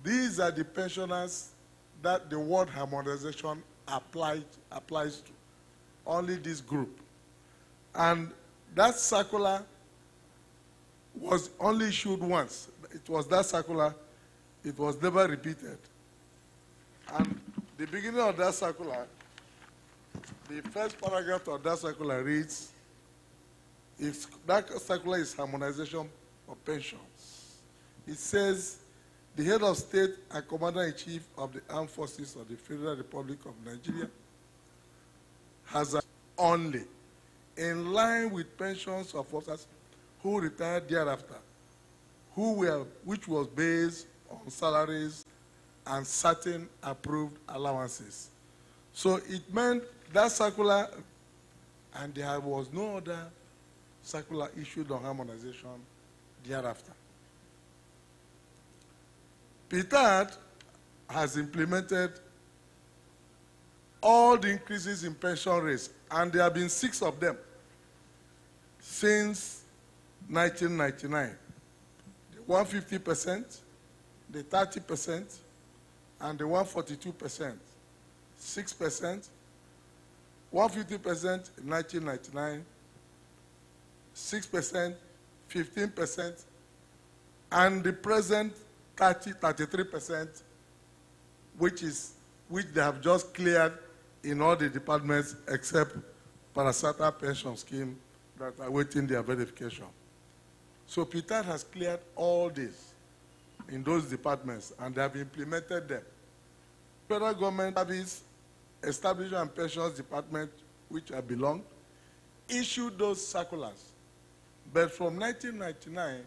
These are the pensioners that the word harmonization applies to. Only this group. And that circular was only issued once. It was that circular. It was never repeated. And the beginning of that circular, the first paragraph of that circular reads, that circular is harmonization of pensions. It says, the head of state and commander-in-chief of the armed forces of the Federal Republic of Nigeria has only, in line with pensions of officers who retired thereafter, which was based on salaries and certain approved allowances. So it meant that circular, and there was no other circular issued on harmonization thereafter. Ptad has implemented all the increases in pension rates, and there have been 6 of them since 1999. The 150%, the 30%, and the 142%. 6%, 150% in 1999, 6%, 15%, and the present 33%, which they have just cleared in all the departments except parastatal pension scheme that are waiting their verification. So Ptad has cleared all this in those departments, and they have implemented them. Federal government service, establishment and pensions department, which I belong, issued those circulars. But from 1999,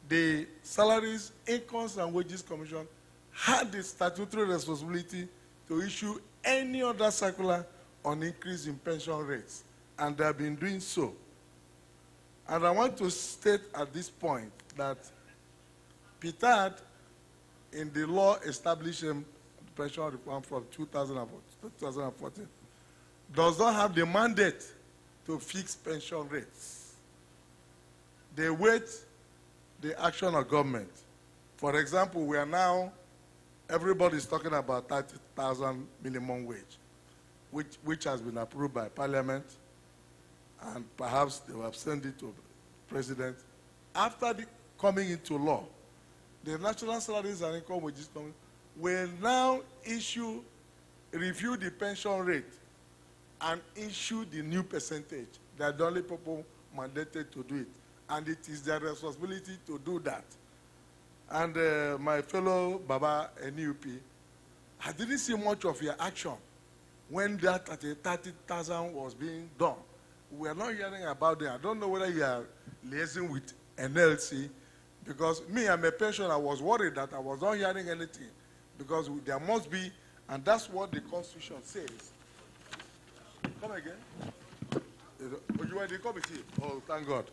the Salaries, Incomes and Wages Commission had the statutory responsibility to issue any other circular on increase in pension rates, and they have been doing so. And I want to state at this point that Ptad, in the law establishing pension reform from 2014, does not have the mandate to fix pension rates. They wait the action of government. For example, we are now, everybody is talking about 30,000 minimum wage, which has been approved by Parliament, and perhaps they will have sent it to the President. After the coming into law, the National Salaries and Income Wages Commission will now review the pension rate and issue the new percentage. They are the only people mandated to do it. And it is their responsibility to do that. And my fellow Baba NUP, I didn't see much of your action when that 30,000 was being done. We are not hearing about it. I don't know whether you are liaising with NLC, because me, I'm a pensioner. I was worried that I was not hearing anything, because there must be, and that's what the Constitution says. Come again? You are the committee? Oh, thank God.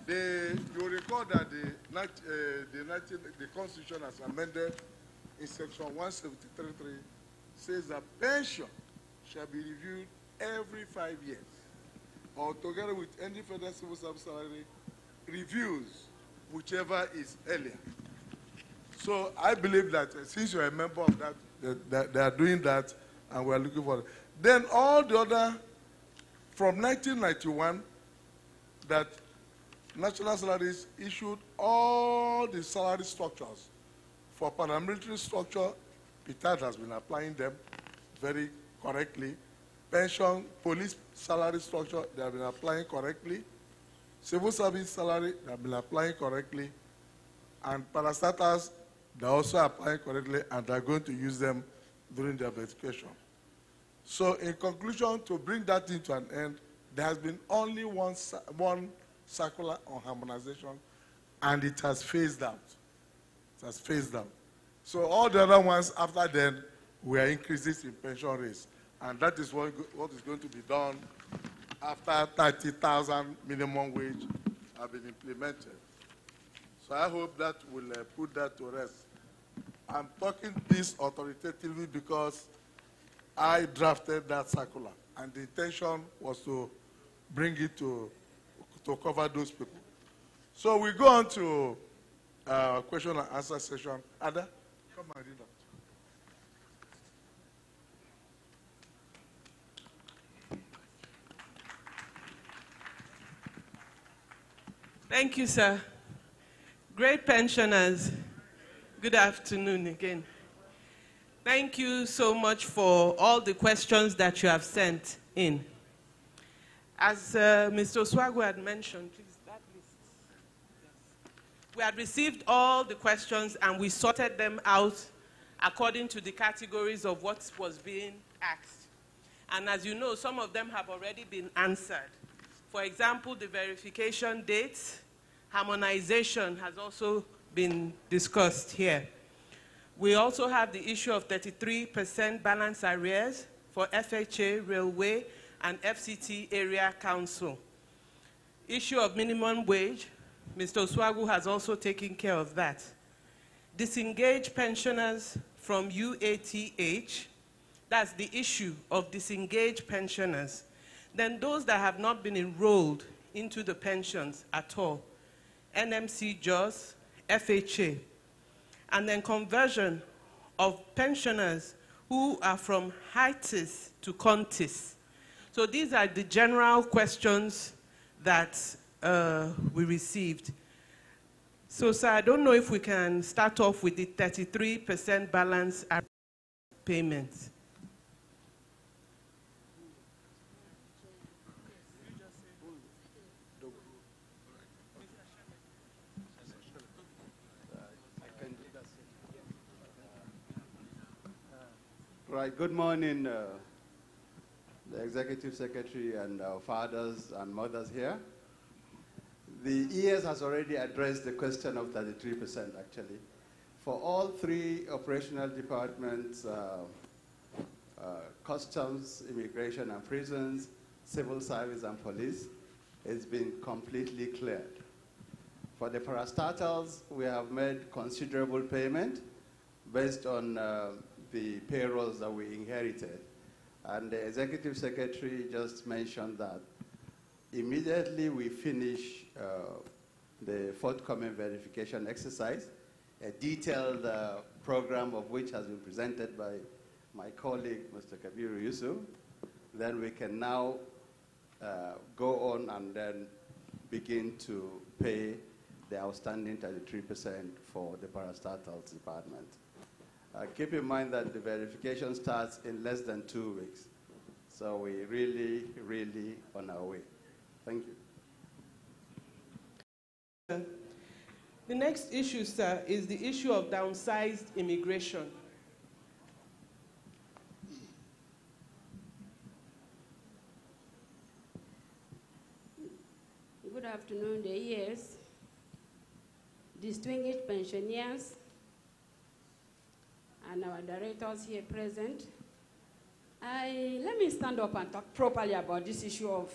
You recall that the Constitution as amended in section 173.3 says that pension shall be reviewed every 5 years, or together with any federal civil service salary reviews, whichever is earlier. So I believe that since you're a member of that, they are doing that, and we're looking for it. Then all the other, from 1991, that National Salaries issued all the salary structures. For paramilitary structure, Ptad has been applying them very correctly. Pension, police salary structure, they have been applying correctly. Civil service salary, they have been applying correctly. And parastatals, they are also applying correctly, and they are going to use them during their verification. So in conclusion, to bring that into an end, there has been only one circular on harmonization, and it has phased out. It has phased out. So all the other ones after then were increases in pension rates, and that is what is going to be done after 30,000 minimum wage have been implemented. So I hope that will put that to rest. I'm talking this authoritatively because I drafted that circular, and the intention was to bring it to cover those people. So we go on to question and answer session. Ada, come and read that. Thank you, sir. Great pensioners, good afternoon again. Thank you so much for all the questions that you have sent in. As Mr. Oswago had mentioned, please, that list. Yes. We had received all the questions, and we sorted them out according to the categories of what was being asked. And as you know, some of them have already been answered. For example, the verification dates, harmonization has also been discussed here. We also have the issue of 33% balance arrears, for FHA, Railway, and FCT Area Council. Issue of minimum wage, Mr. Oswagu has also taken care of that. Disengaged pensioners from UATH, that's the issue of disengaged pensioners. Then those that have not been enrolled into the pensions at all, NMC JOS, FHA, and then conversion of pensioners who are from HITIS to CONTIS. So these are the general questions that we received. So, sir, I don't know if we can start off with the 33% balance payment. Right, good morning, the Executive Secretary and our fathers and mothers here. The ES has already addressed the question of 33% actually. For all three operational departments, customs, immigration and prisons, civil service and police, it's been completely cleared. For the parastatals, we have made considerable payment based on the payrolls that we inherited. And the Executive Secretary just mentioned that immediately we finish the forthcoming verification exercise, a detailed program of which has been presented by my colleague, Mr. Kabiru Yusuf, then we can now go on and then begin to pay the outstanding 33% for the parastatals department. Keep in mind that the verification starts in less than 2 weeks. So we're really, really on our way. Thank you. The next issue, sir, is the issue of downsized immigration. Good afternoon, the ES, distinguished pensioners, and our directors here present. Let me stand up and talk properly about this issue of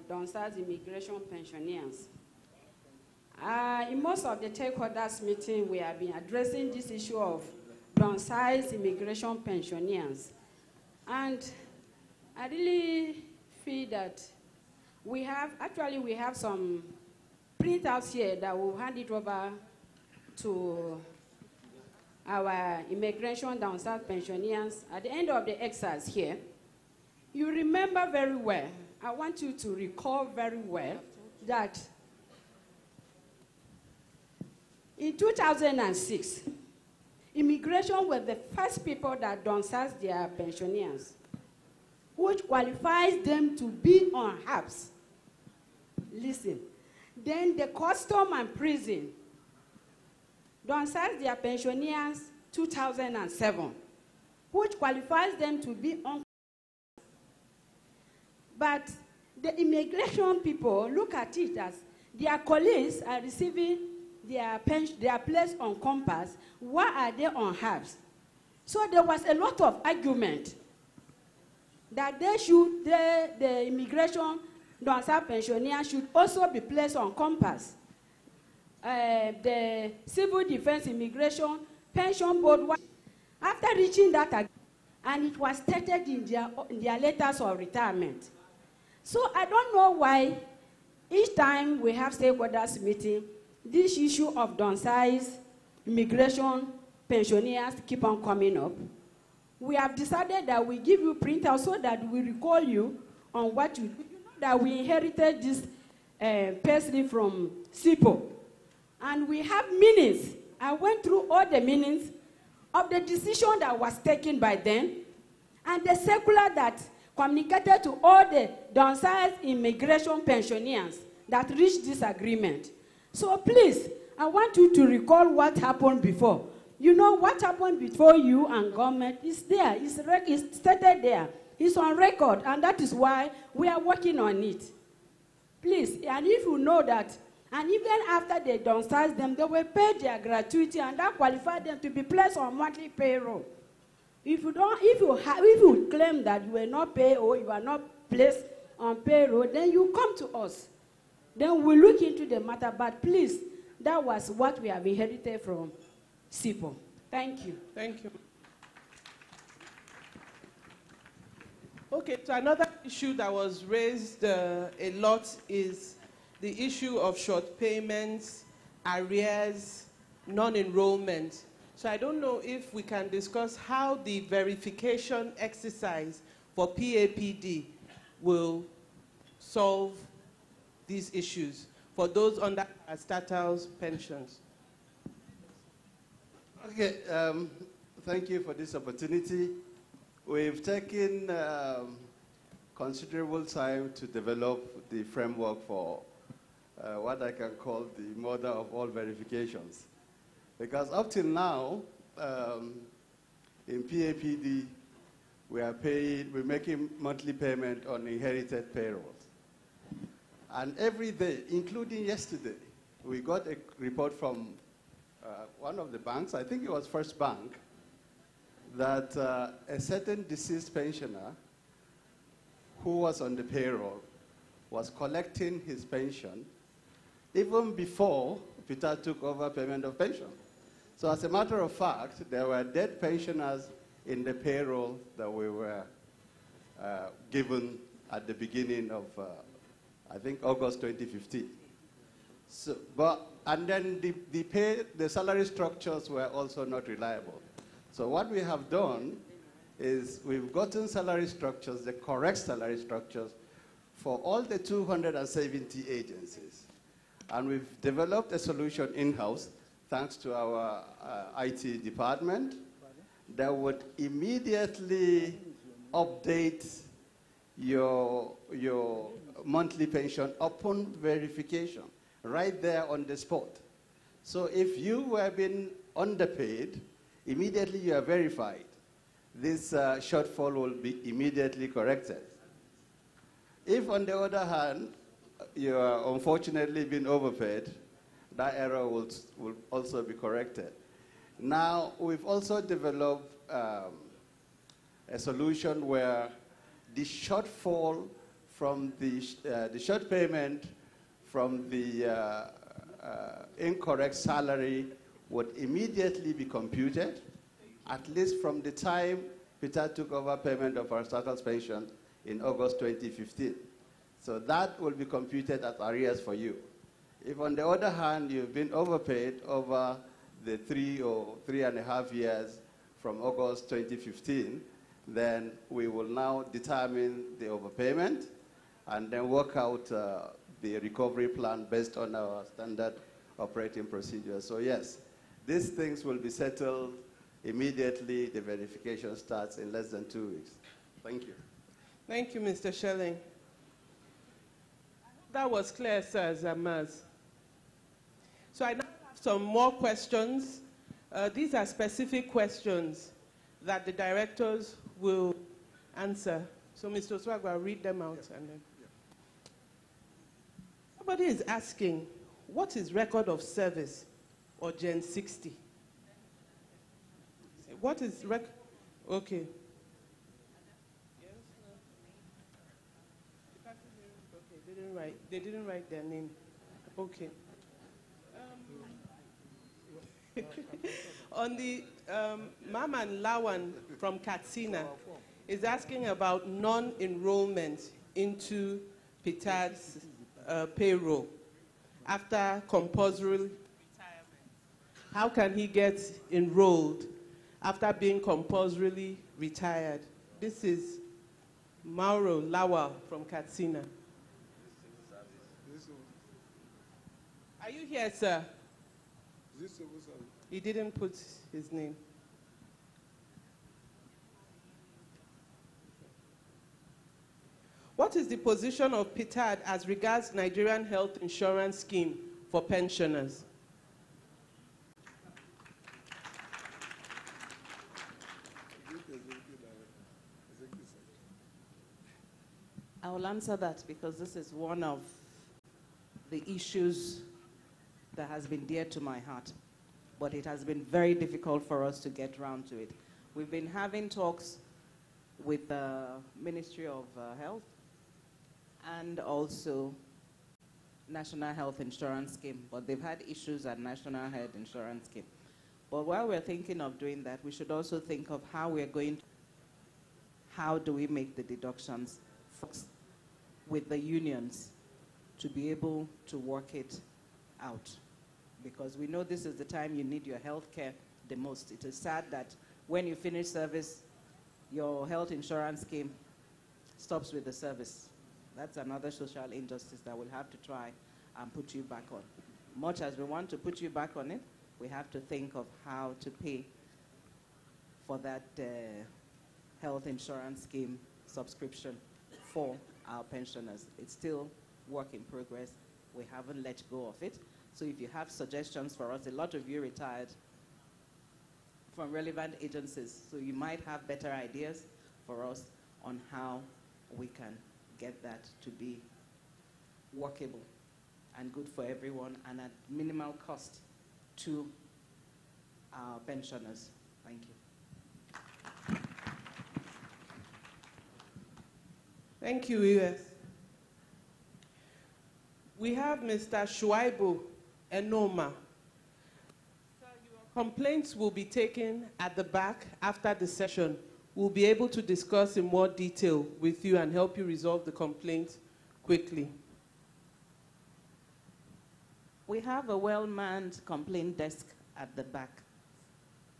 downsized immigration pensioners. In most of the stakeholders meeting, we have been addressing this issue of downsized immigration pensioners. And I really feel that we have some printouts here that will hand it over to our immigration downsized pensioners at the end of the exercise here. You remember very well, I want you to recall very well that in 2006, immigration were the first people that downsized their pensioners, which qualifies them to be on HAPS. Listen, then the custom and prison downsized their pensioners 2007, which qualifies them to be on. But the immigration people look at it as their colleagues are receiving their place on compass. Why are they on HAPS? So there was a lot of argument that the immigration downsized pensioners should also be placed on compass. The Civil Defense Immigration Pension Board, after reaching that, and it was stated in their letters of retirement. So I don't know why each time we have stakeholders meeting, this issue of downsized immigration pensioners keep on coming up. We have decided that we give you printouts so that we recall you on what you know, that we inherited this payslip from SIPO. And we have minutes. I went through all the minutes of the decision that was taken by them and the circular that communicated to all the downsized immigration pensioners that reached this agreement. So please, I want you to recall what happened before. You know what happened before you and government is there. It's stated there. It's on record, and that is why we are working on it. Please, and if you know that, and even after they downsize them, they will pay their gratuity, and that qualifies them to be placed on monthly payroll. If you claim that you were not paid or you are not placed on payroll, then you come to us. Then we look into the matter. But please, that was what we have inherited from SIPO. Thank you. Thank you. Okay, so another issue that was raised a lot is the issue of short payments, arrears, non-enrollment. So I don't know if we can discuss how the verification exercise for PAPD will solve these issues for those under parastatals pensions. Okay, thank you for this opportunity. We've taken considerable time to develop the framework for what I can call the mother of all verifications. Because up till now, in PAPD, we're making monthly payment on inherited payrolls. And every day, including yesterday, we got a report from one of the banks, I think it was First Bank, that a certain deceased pensioner who was on the payroll was collecting his pension even before Ptad took over payment of pension. So as a matter of fact, there were dead pensioners in the payroll that we were given at the beginning of, I think, August 2015. So, and then the salary structures were also not reliable. So what we have done is we've gotten salary structures, the correct salary structures, for all the 270 agencies. And we've developed a solution in-house, thanks to our IT department, that would immediately update your monthly pension upon verification, right there on the spot. So if you were being underpaid, immediately you are verified. This shortfall will be immediately corrected. If, on the other hand, you are unfortunately being overpaid, that error will also be corrected. Now, we've also developed a solution where the shortfall from the short payment from the incorrect salary would immediately be computed, at least from the time Ptad took over payment of our status pension in August 2015. So that will be computed as arrears for you. If, on the other hand, you've been overpaid over the 3 or 3.5 years from August 2015, then we will now determine the overpayment and then work out the recovery plan based on our standard operating procedures. So yes, these things will be settled immediately. The verification starts in less than 2 weeks. Thank you. Thank you, Mr. Schelling. That was clear, sir, Zamaz. So I now have some more questions. These are specific questions that the directors will answer. So, Mr. Oswag, I'll read them out. Yeah. And then. Yeah. Somebody is asking, what is record of service or Gen 60? What is record? Okay. Okay, they didn't write their name. Okay. On the Maman Lawan from Katsina is asking about non-enrollment into Ptad's payroll after compulsory retirement. How can he get enrolled after being compulsorily retired? This is Mauro Lawal from Katsina. Are you here, sir? He didn't put his name. What is the position of Ptad as regards Nigerian health insurance scheme for pensioners? I will answer that because this is one of the issues that has been dear to my heart, but it has been very difficult for us to get around to it. We've been having talks with the Ministry of Health and also National Health Insurance Scheme, but they've had issues at National Health Insurance Scheme. But while we're thinking of doing that, we should also think of how do we make the deductions with the unions to be able to work it out. Because we know this is the time you need your health care the most. It is sad that when you finish service, your health insurance scheme stops with the service. That's another social injustice that we'll have to try and put you back on. Much as we want to put you back on it, we have to think of how to pay for that health insurance scheme subscription for our pensioners. It's still work in progress. We haven't let go of it. So if you have suggestions for us, a lot of you retired from relevant agencies, so you might have better ideas for us on how we can get that to be workable and good for everyone and at minimal cost to our pensioners. Thank you. Thank you, US. We have Mr. Shuaibu Enoma. Complaints will be taken at the back after the session. We'll be able to discuss in more detail with you and help you resolve the complaint quickly. We have a well-manned complaint desk at the back,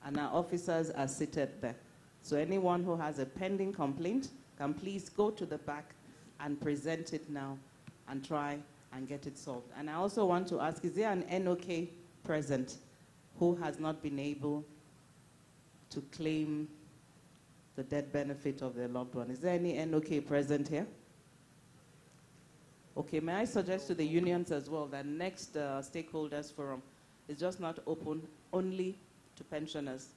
and our officers are seated there. So anyone who has a pending complaint can please go to the back and present it now and try and get it solved. And I also want to ask, is there an NOK present who has not been able to claim the death benefit of their loved one? Is there any NOK present here? Okay, may I suggest to the unions as well that next stakeholders forum is just not open only to pensioners,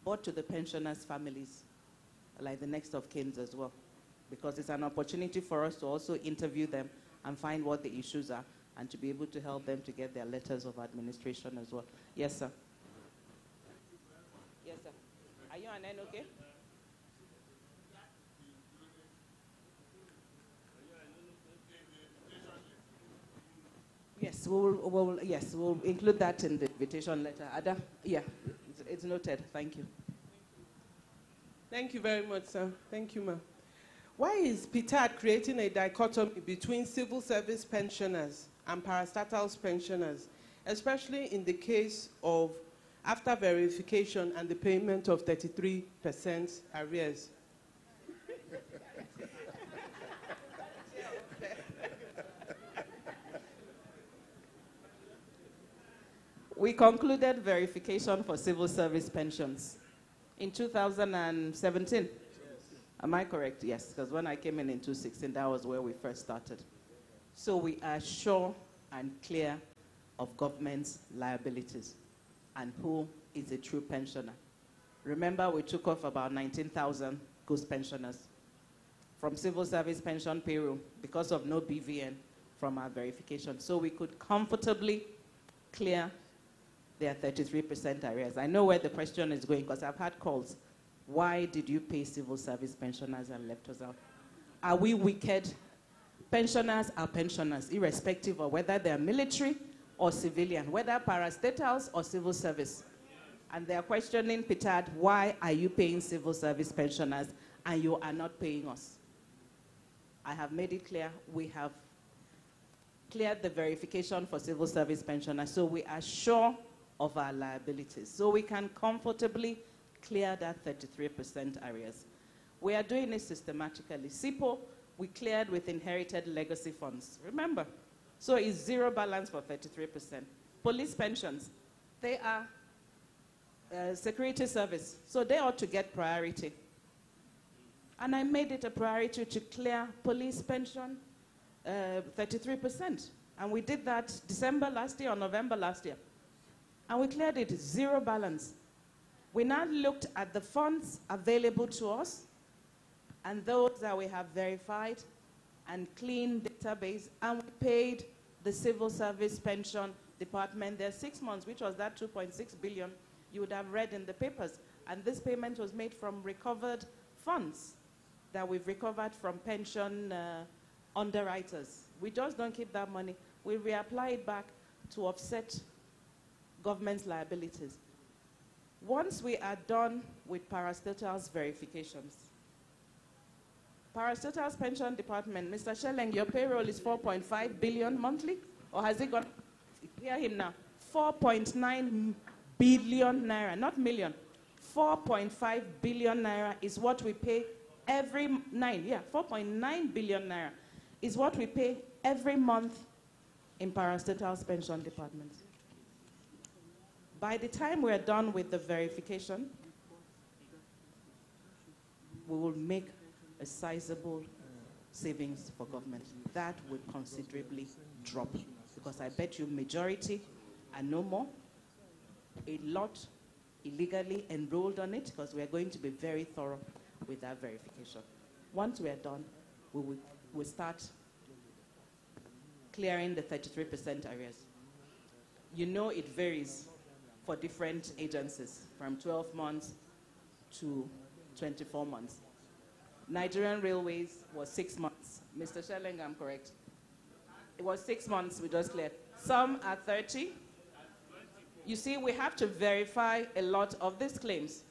but to the pensioners' families, like the next of kin as well, because it's an opportunity for us to also interview them and find what the issues are and to be able to help them to get their letters of administration as well. Yes, sir. Yes, sir. Are you an NOK? Yes, we'll include that in the invitation letter. Ada, yeah, it's noted. Thank you. Thank you very much, sir. Thank you, ma'am. Why is Ptad creating a dichotomy between civil service pensioners and parastatals pensioners, especially in the case of after verification and the payment of 33% arrears? We concluded verification for civil service pensions in 2017. Yes. Am I correct? Yes, because when I came in 2016, that was where we first started. So we are sure and clear of government's liabilities and who is a true pensioner. Remember, we took off about 19,000 ghost pensioners from civil service pension payroll because of no BVN from our verification. So we could comfortably clear their 33% arrears. I know where the question is going because I've had calls. Why did you pay civil service pensioners and left us out? Are we wicked? Pensioners are pensioners, irrespective of whether they're military or civilian, whether parastatals or civil service. And they're questioning Ptad, why are you paying civil service pensioners and you are not paying us? I have made it clear we have cleared the verification for civil service pensioners, so we are sure of our liabilities. So we can comfortably clear that 33% arrears. We are doing it systematically. SIPO, we cleared with inherited legacy funds. Remember, so it's zero balance for 33%. Police pensions, they are security service, so they ought to get priority. And I made it a priority to clear police pension 33%. And we did that December last year or November last year. And we cleared it, zero balance. We now looked at the funds available to us and those that we have verified and clean database, and we paid the civil service pension department their 6 months, which was that 2.6 billion you would have read in the papers. And this payment was made from recovered funds that we've recovered from pension underwriters. We just don't keep that money. We reapply it back to offset government's liabilities. Once we are done with parastatal's verifications, parastatal's pension department, Mr. Shelleng, your payroll is 4.5 billion monthly? Or has it gone? Hear him now. 4.9 billion naira, not million. 4.5 billion naira is what we pay every 4.9 billion naira is what we pay every month in parastatal's pension department. By the time we're done with the verification, we will make a sizable savings for government. That will considerably drop, because I bet you majority and no more, a lot illegally enrolled on it, because we are going to be very thorough with that verification. Once we are done, we will start clearing the 33% arrears. You know it varies for different agencies, from 12 months to 24 months. Nigerian Railways was 6 months. Mr. Shelleng, I'm correct. It was 6 months we just cleared. Some are 30. You see, we have to verify a lot of these claims.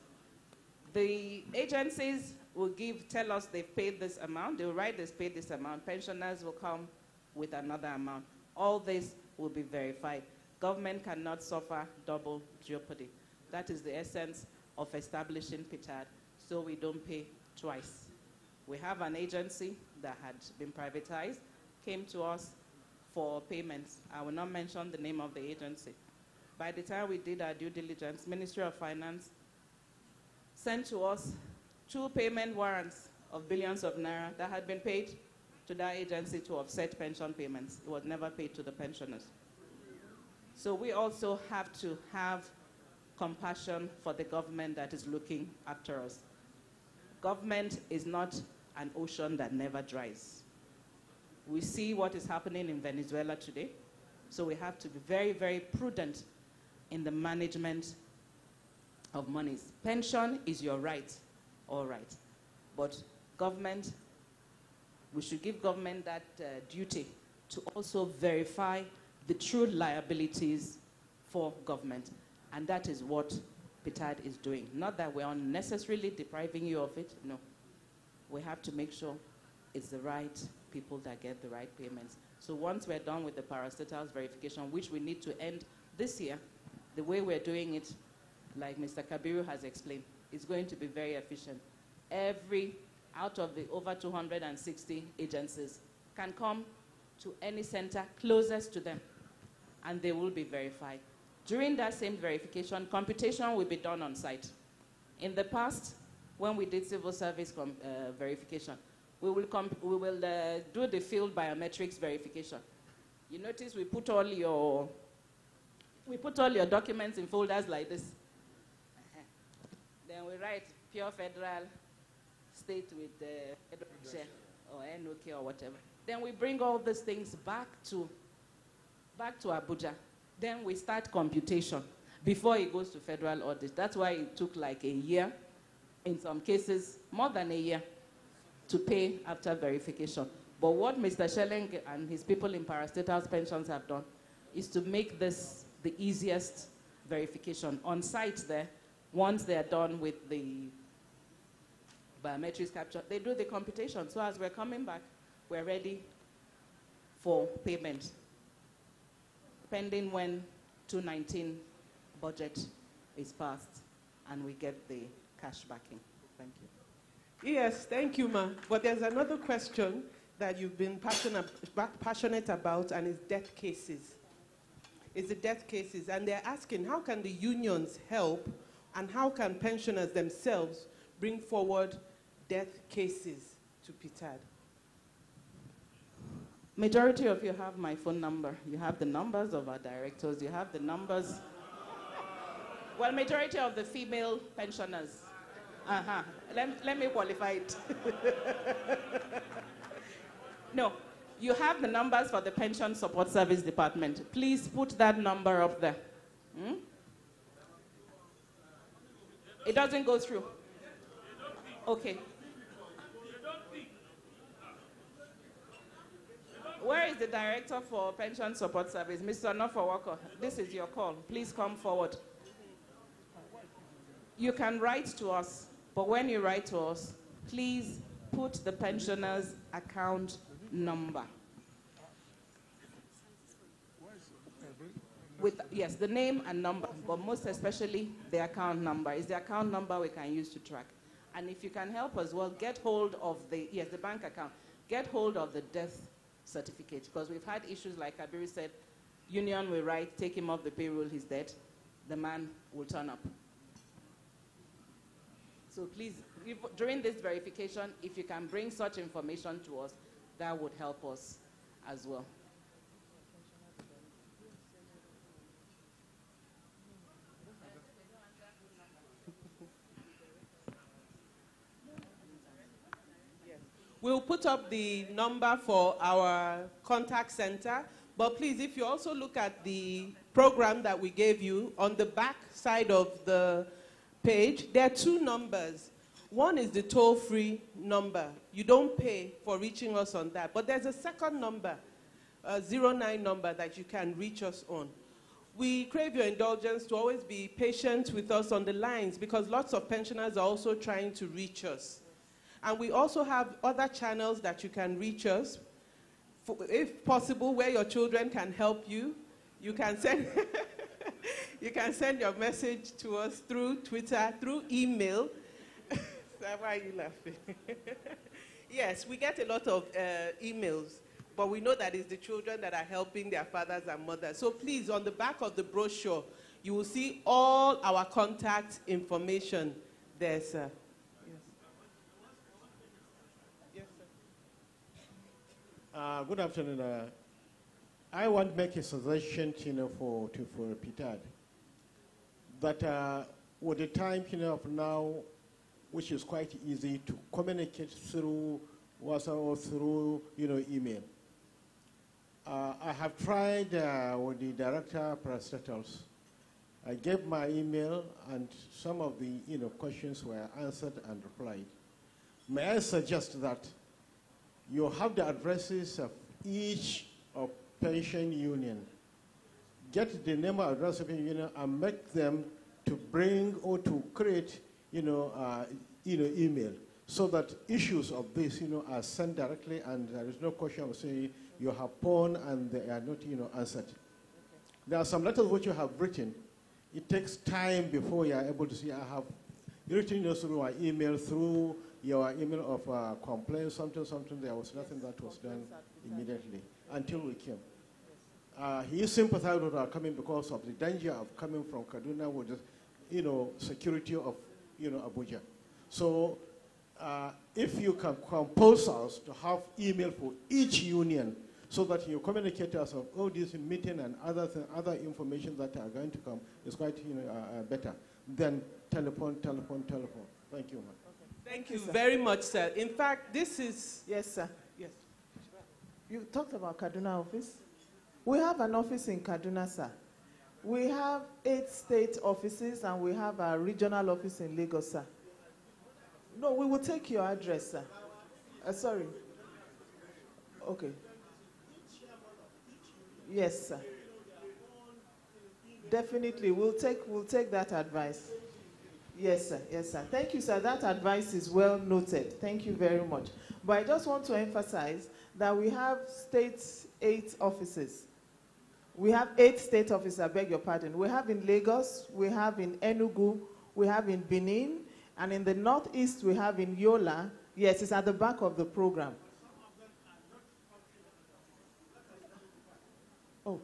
The agencies will tell us they've paid this amount. They'll write they've paid this amount. Pensioners will come with another amount. All this will be verified. Government cannot suffer double jeopardy. That is the essence of establishing Ptad, so we don't pay twice. We have an agency that had been privatized, came to us for payments. I will not mention the name of the agency. By the time we did our due diligence, Ministry of Finance sent to us 2 payment warrants of billions of naira that had been paid to that agency to offset pension payments. It was never paid to the pensioners. So we also have to have compassion for the government that is looking after us. Government is not an ocean that never dries. We see what is happening in Venezuela today, so we have to be very, very prudent in the management of monies. Pension is your right, all right. But government, we should give government that duty to also verify the true liabilities for government. And that is what Ptad is doing. Not that we're unnecessarily depriving you of it, no. We have to make sure it's the right people that get the right payments. So once we're done with the parastatal's verification, which we need to end this year, the way we're doing it, like Mr. Kabiru has explained, is going to be very efficient. Out of the over 260 agencies can come to any center closest to them, and they will be verified. During that same verification, computation will be done on site. In the past, when we did civil service verification, we will do the field biometrics verification. You notice we put all your documents in folders like this. Then we write pure federal, state with the or NOK or whatever. Then we bring all these things back to Abuja. Then we start computation before it goes to federal audit. That's why it took like a year, in some cases more than a year, to pay after verification. But what Mr. Shelleng and his people in parastatal's pensions have done is to make this the easiest verification. On site there, once they're done with the biometrics capture, they do the computation. So as we're coming back, we're ready for payment, pending when 2019 budget is passed and we get the cash backing. Thank you. Yes, thank you, Ma. But there's another question that you've been passionate about, and it's death cases. It's the death cases, and they're asking, how can the unions help, and how can pensioners themselves bring forward death cases to Ptad? Majority of you have my phone number. You have the numbers of our directors. You have the numbers. Well, majority of the female pensioners. Let me qualify it. No, you have the numbers for the Pension Support Service Department. Please put that number up there. It doesn't go through. Okay. Where is the director for Pension Support Service? Mr. Nofowoko, this is your call. Please come forward. You can write to us, but when you write to us, please put the pensioner's account number. With, yes, the name and number, but most especially the account number. It's the account number we can use to track. And if you can help us, well, get hold of the, yes, the bank account. Get hold of the death certificate, because we've had issues like Kabiru said, union will write, take him off the payroll, he's dead. The man will turn up. So please, during this verification, if you can bring such information to us, that would help us as well. We'll put up the number for our contact center, but please, if you also look at the program that we gave you, on the back side of the page, there are two numbers. One is the toll-free number. You don't pay for reaching us on that, but there's a second number, a 09 number that you can reach us on. We crave your indulgence to always be patient with us on the lines, because lots of pensioners are also trying to reach us. And we also have other channels that you can reach us. If possible, where your children can help you, you can send, you can send your message to us through Twitter, through email. Why are you laughing? Yes, we get a lot of emails, but we know that it's the children that are helping their fathers and mothers. So please, on the back of the brochure, you will see all our contact information there, sir. Good afternoon. I want to make a suggestion, for Ptad, that with the time, of now, which is quite easy to communicate through WhatsApp or through, email. I have tried with the director parastatals. I gave my email, and some of the, questions were answered and replied. May I suggest that you have the addresses of each of pension union. Get the name and address of union and make them to bring or to create, email, so that issues of this, are sent directly, and there is no question of saying you have phone and they are not, answered. Okay. There are some letters which you have written. It takes time before you are able to see. I have written through my email, through your email of complaint, something, there was nothing that was done immediately until we came. He sympathized with our coming because of the danger of coming from Kaduna with the, security of, Abuja. So if you can compose us to have email for each union so that you communicate to us of all this meeting and other information that are going to come is quite, better than telephone. Thank you, ma'am. Thank you very much, sir. In fact, this is... Yes, sir. Yes. You talked about Kaduna office. We have an office in Kaduna, sir. We have 8 state offices, and we have a regional office in Lagos, sir. No, we will take your address, sir. Sorry. Okay. Yes, sir. Definitely, we'll take that advice. Yes, sir. Yes, sir. Thank you, sir. That advice is well noted. Thank you very much. But I just want to emphasize that we have 8 offices. We have 8 state offices, I beg your pardon. We have in Lagos, we have in Enugu, we have in Benin, and in the northeast, we have in Yola. Yes, it's at the back of the program. Oh.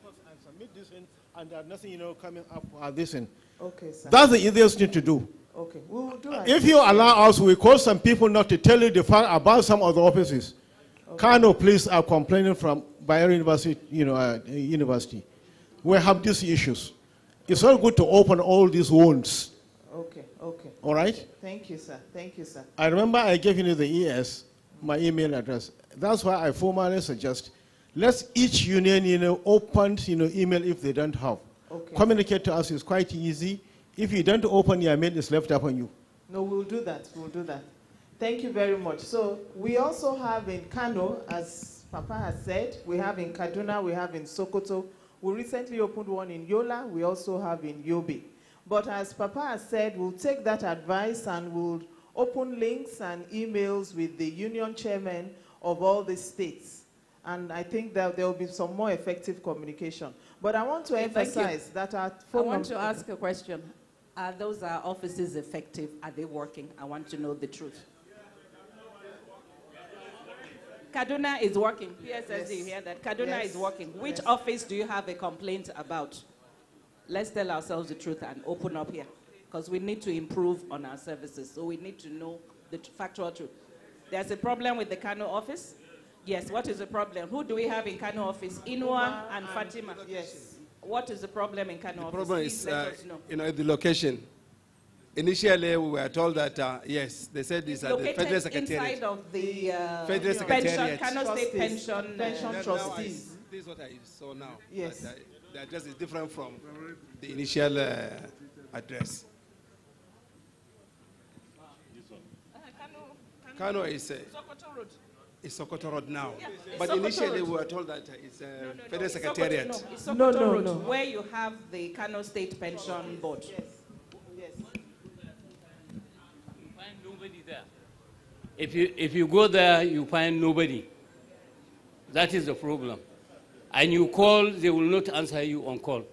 I submit this in, and there's nothing, coming up this in. Okay, sir. That's the easiest thing to do. Okay, we will do it. If you allow us, we call some people not to tell you the fact about some of the offices. Okay. Kano police are complaining from Bayer University, university. We have these issues. It's not good to open all these wounds. Okay, okay. All right? Thank you, sir. Thank you, sir. I remember I gave you the ES, my email address. That's why I formally suggest, let's each union, open, email if they don't have. Okay. Communicate to us is quite easy. If you don't open your mail, it's left up on you. No, we'll do that. We'll do that. Thank you very much. So we also have in Kano, as Papa has said, we have in Kaduna, we have in Sokoto. We recently opened one in Yola. We also have in Yobe. But as Papa has said, we'll take that advice and we'll open links and emails with the union chairmen of all the states. And I think that there will be some more effective communication. But I want to emphasize that our phone I want to ask a question. Are those offices effective? Are they working? I want to know the truth. Kaduna is working. PSSD, yes. You hear that? Kaduna is working. Which office do you have a complaint about? Let's tell ourselves the truth and open up here. Because we need to improve on our services. So we need to know the factual truth. There's a problem with the Kano office? Yes, what is the problem? Who do we have in Kano office? Inua and Fatima. Yes. What is the problem in Kano office? The problem is, the location. Initially, we were told that, yes, they said this at the Federal Secretariat. Inside of the Federal Secretariat. pension, Kano State pension trustees. This is what I saw now. Yes. The address is different from the initial address. Kano is Sokoto Road. It's Sokoto Road now. Yeah, but Sokoto initially Road. we were told that it's Federal Secretariat. It's Sokoto Road, where you have the Kano State Pension Board. Yes. Yes. You find nobody there. If you go there, you find nobody. That is the problem. And you call, they will not answer you on phone.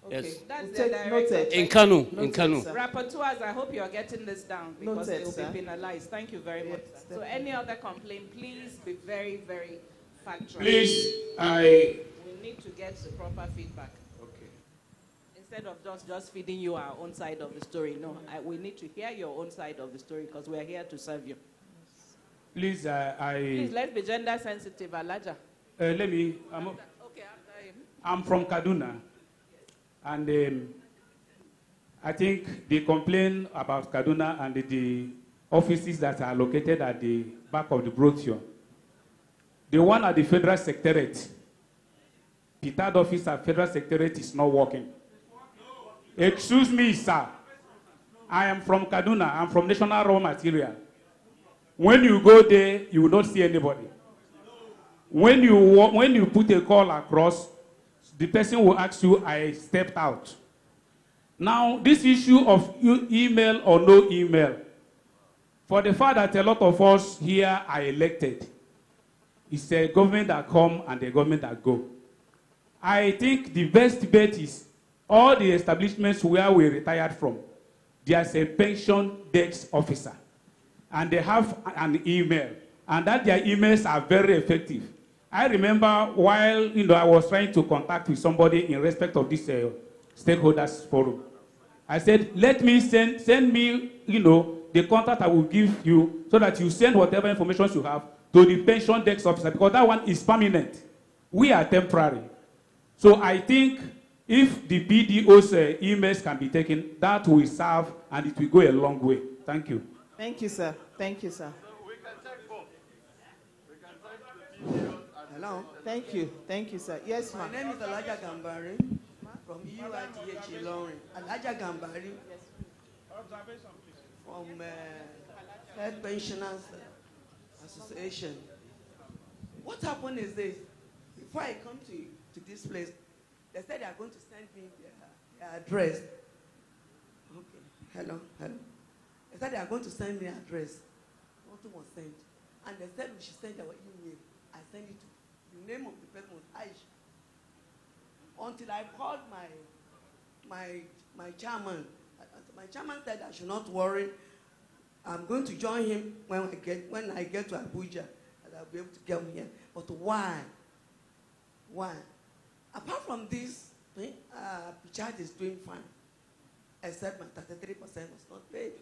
Okay. Yes. That's the director. In Kano. In Kano. Rapporteurs, I hope you are getting this down because Noted, they will sir. be penalized. Thank you very much. Sir. So any other complaint, please be very, very factual. Please, We need to get the proper feedback. Okay. Instead of just feeding you our own side of the story. No, we need to hear your own side of the story because we are here to serve you. please, Please, let's be gender sensitive, Alaja. let me, Okay, after him. I'm from Kaduna, and I think the complaint about Kaduna and the offices that are located at the back of the brochure, the one at the Federal Secretariat, Ptad office at Federal Secretariat is not working. Excuse me, sir. I am from Kaduna. I'm from National Raw Material. When you go there, you will not see anybody. When you put a call across, the person will ask you, I stepped out. Now, this issue of email or no email, for the fact that a lot of us here are elected, it's a government that come and a government that go. I think the best bet is all the establishments where we retired from, there's a pension desk officer, and they have an email, and that their emails are very effective. I remember while I was trying to contact with somebody in respect of this stakeholders forum, I said, let me send me the contact I will give you so that you send whatever information you have to the pension desk officer, because that one is permanent. We are temporary. So I think if the BDO's emails can be taken, that will serve and it will go a long way. Thank you. Thank you, sir. Thank you, sir. Hello. Thank you. Thank you, sir. Yes, ma'am. My name is Alaja Gambari from UITH Ilorin. Alaja Gambari from Health Pensioners Association. What happened is this. Before I come to this place, they said they are going to send me their address. Okay. Hello. They said they are going to send me an address. Nothing was sent. And they said we should send our email. I sent it to the name of the person was Aisha. Until I called my chairman. My chairman said I should not worry. I'm going to join him when I get to Abuja, and I'll be able to get him here. But why? Why? Apart from this, Ptad is doing fine, except my 33% was not paid.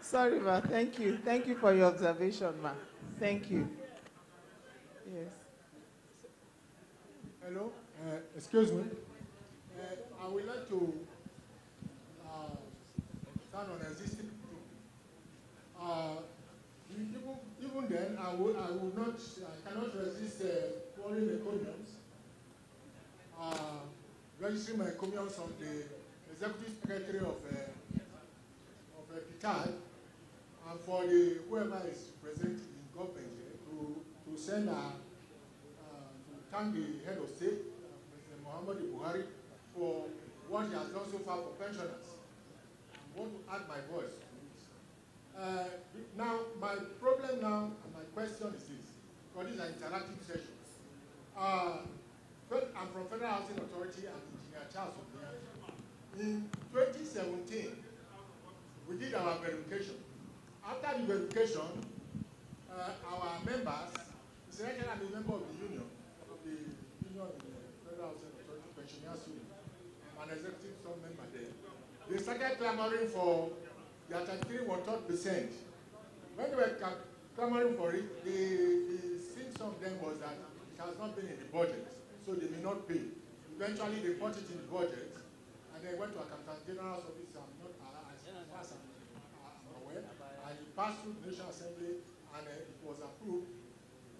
Sorry, ma. Thank you. Thank you for your observation, ma. Thank you. Yes. Hello. Excuse me. I would like to stand on existing. Even then, I cannot resist pouring the comments registering my comments on the executive secretary of Ptad, and for whoever is present in government to send to thank the head of state, President Muhammadu Buhari, for what he has done so far for pensioners. I want to add my voice to it. Now, my problem now and my question is this, because these are interactive sessions. I'm from Federal Housing Authority and Engineer Charles Obiang. In 2017, we did our verification. After the verification, our members, selected as a member of the union of the Federal Housing Authority Pensioners Union. I'm an executive sub member there. They started clamoring for the 33.3%. When they were clamoring for it, the sense of them was that it has not been in the budget, so they may not pay. Eventually, they put it in the budget, and they went to Accountant General's office. I'm not as far as I'm aware, and it passed through the National Assembly, and it was approved.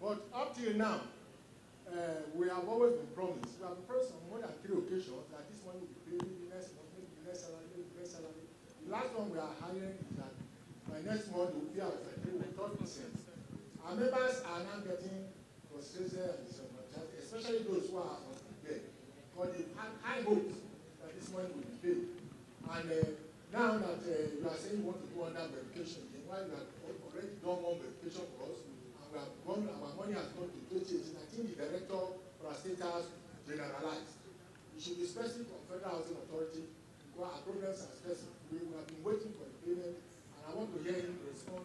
But up till now, we have always been promised. We have been promised on more than 3 occasions that this money will be paid, maybe next month, maybe the next salary, maybe the next salary. The last one we are hiring is that by next month we will pay our 33.3%. Our members are now getting frustrated and disadvantaged, especially those who are unprepared, because they had high hopes that this money will be paid. And now that you are saying you want to go under verification again, while you have already done one verification for us, and we have gone, our money has gone to 2018, I think the director for our state has generalized. It should be specific on Federal Housing Authority, because our programs are specific. We have been waiting for the payment, and I want to hear him respond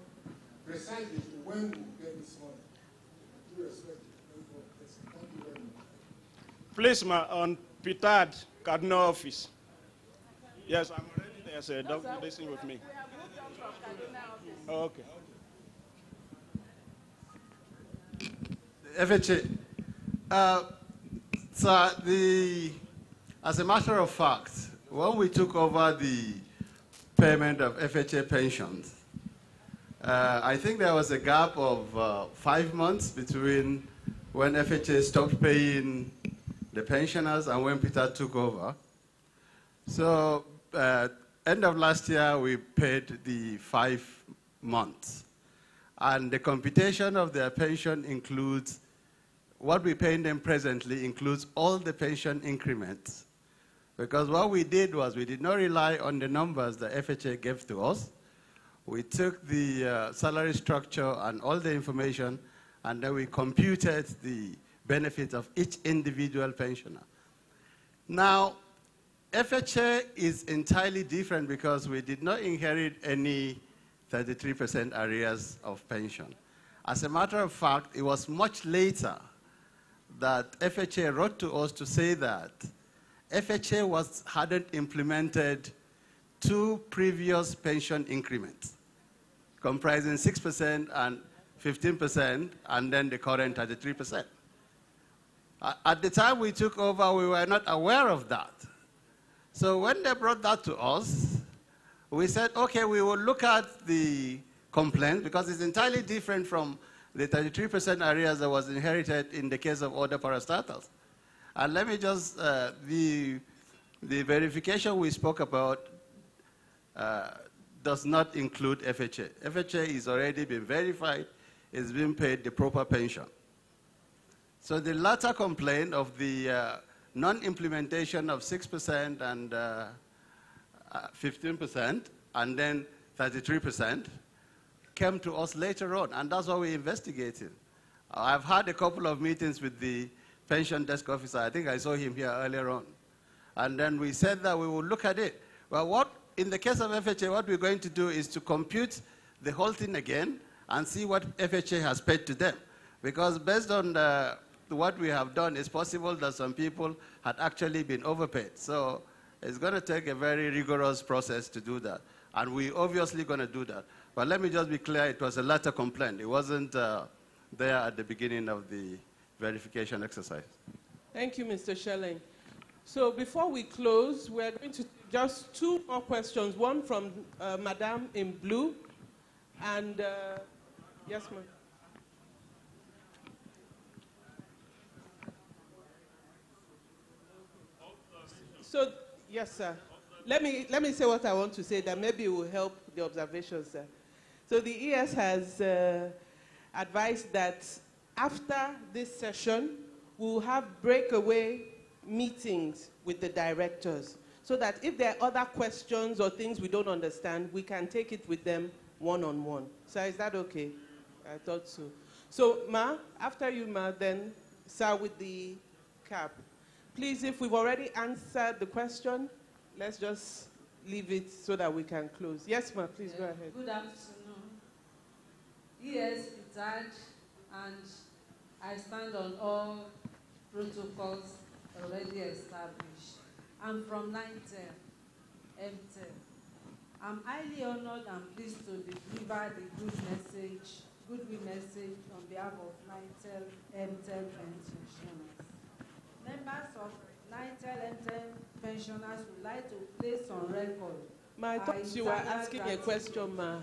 precisely to when we will get this money. With due respect, thank you very much. Please, on Ptad, Cardinal office. Yes, I'm already there, sir. Don't listen with me. We have moved on from Cardinal office. Oh, okay. FHA. So as a matter of fact, when we took over the payment of FHA pensions, I think there was a gap of 5 months between when FHA stopped paying the pensioners and when Peter took over. So end of last year, we paid the 5 months. And the computation of their pension includes, what we're paying them presently includes all the pension increments. Because what we did was we did not rely on the numbers the FHA gave to us. We took the salary structure and all the information, and then we computed the benefits of each individual pensioner. Now, FHA is entirely different because we did not inherit any 33% arrears of pension. As a matter of fact, it was much later that FHA wrote to us to say that FHA hadn't implemented 2 previous pension increments, comprising 6% and 15%, and then the current 33%. At the time we took over, we were not aware of that. So when they brought that to us, we said, okay, we will look at the complaint, because it's entirely different from the 33% arrears that was inherited in the case of other parastatals. And let me just, the verification we spoke about does not include FHA. FHA is already been verified, it's been paid the proper pension. So the latter complaint of the non-implementation of 6% and 15% and then 33% came to us later on, and that's what we investigated. I've had a couple of meetings with the pension desk officer. I think I saw him here earlier on. And then we said that we will look at it. Well, in the case of FHA, what we're going to do is to compute the whole thing again and see what FHA has paid to them. Because based on what we have done, it's possible that some people had actually been overpaid. So it's going to take a very rigorous process to do that. And we're obviously going to do that. But let me just be clear, it was a latter complaint. It wasn't there at the beginning of the verification exercise. Thank you, Mr. Schelling. So before we close, we're going to just 2 more questions. One from Madame in blue. And yes, ma'am. So, yes, sir. Let me say what I want to say that maybe will help the observation, sir. So the ES has advised that after this session, we'll have breakaway meetings with the directors so that if there are other questions or things we don't understand, we can take it with them one-on-one. So is that okay? I thought so. So, Ma, after you, Ma, then, sir, with the cap. Please, if we've already answered the question, let's just leave it so that we can close. Yes, Ma, please go ahead. Good afternoon. Yes, Ptad, and I stand on all protocols already established. I'm from NITEL, MTEL. I'm highly honored and pleased to deliver the goodwill message on behalf of NITEL, MTEL pensioners. Members of NITEL, MTEL pensioners would like to place on record. Ma, I thought you were asking a question, Ma.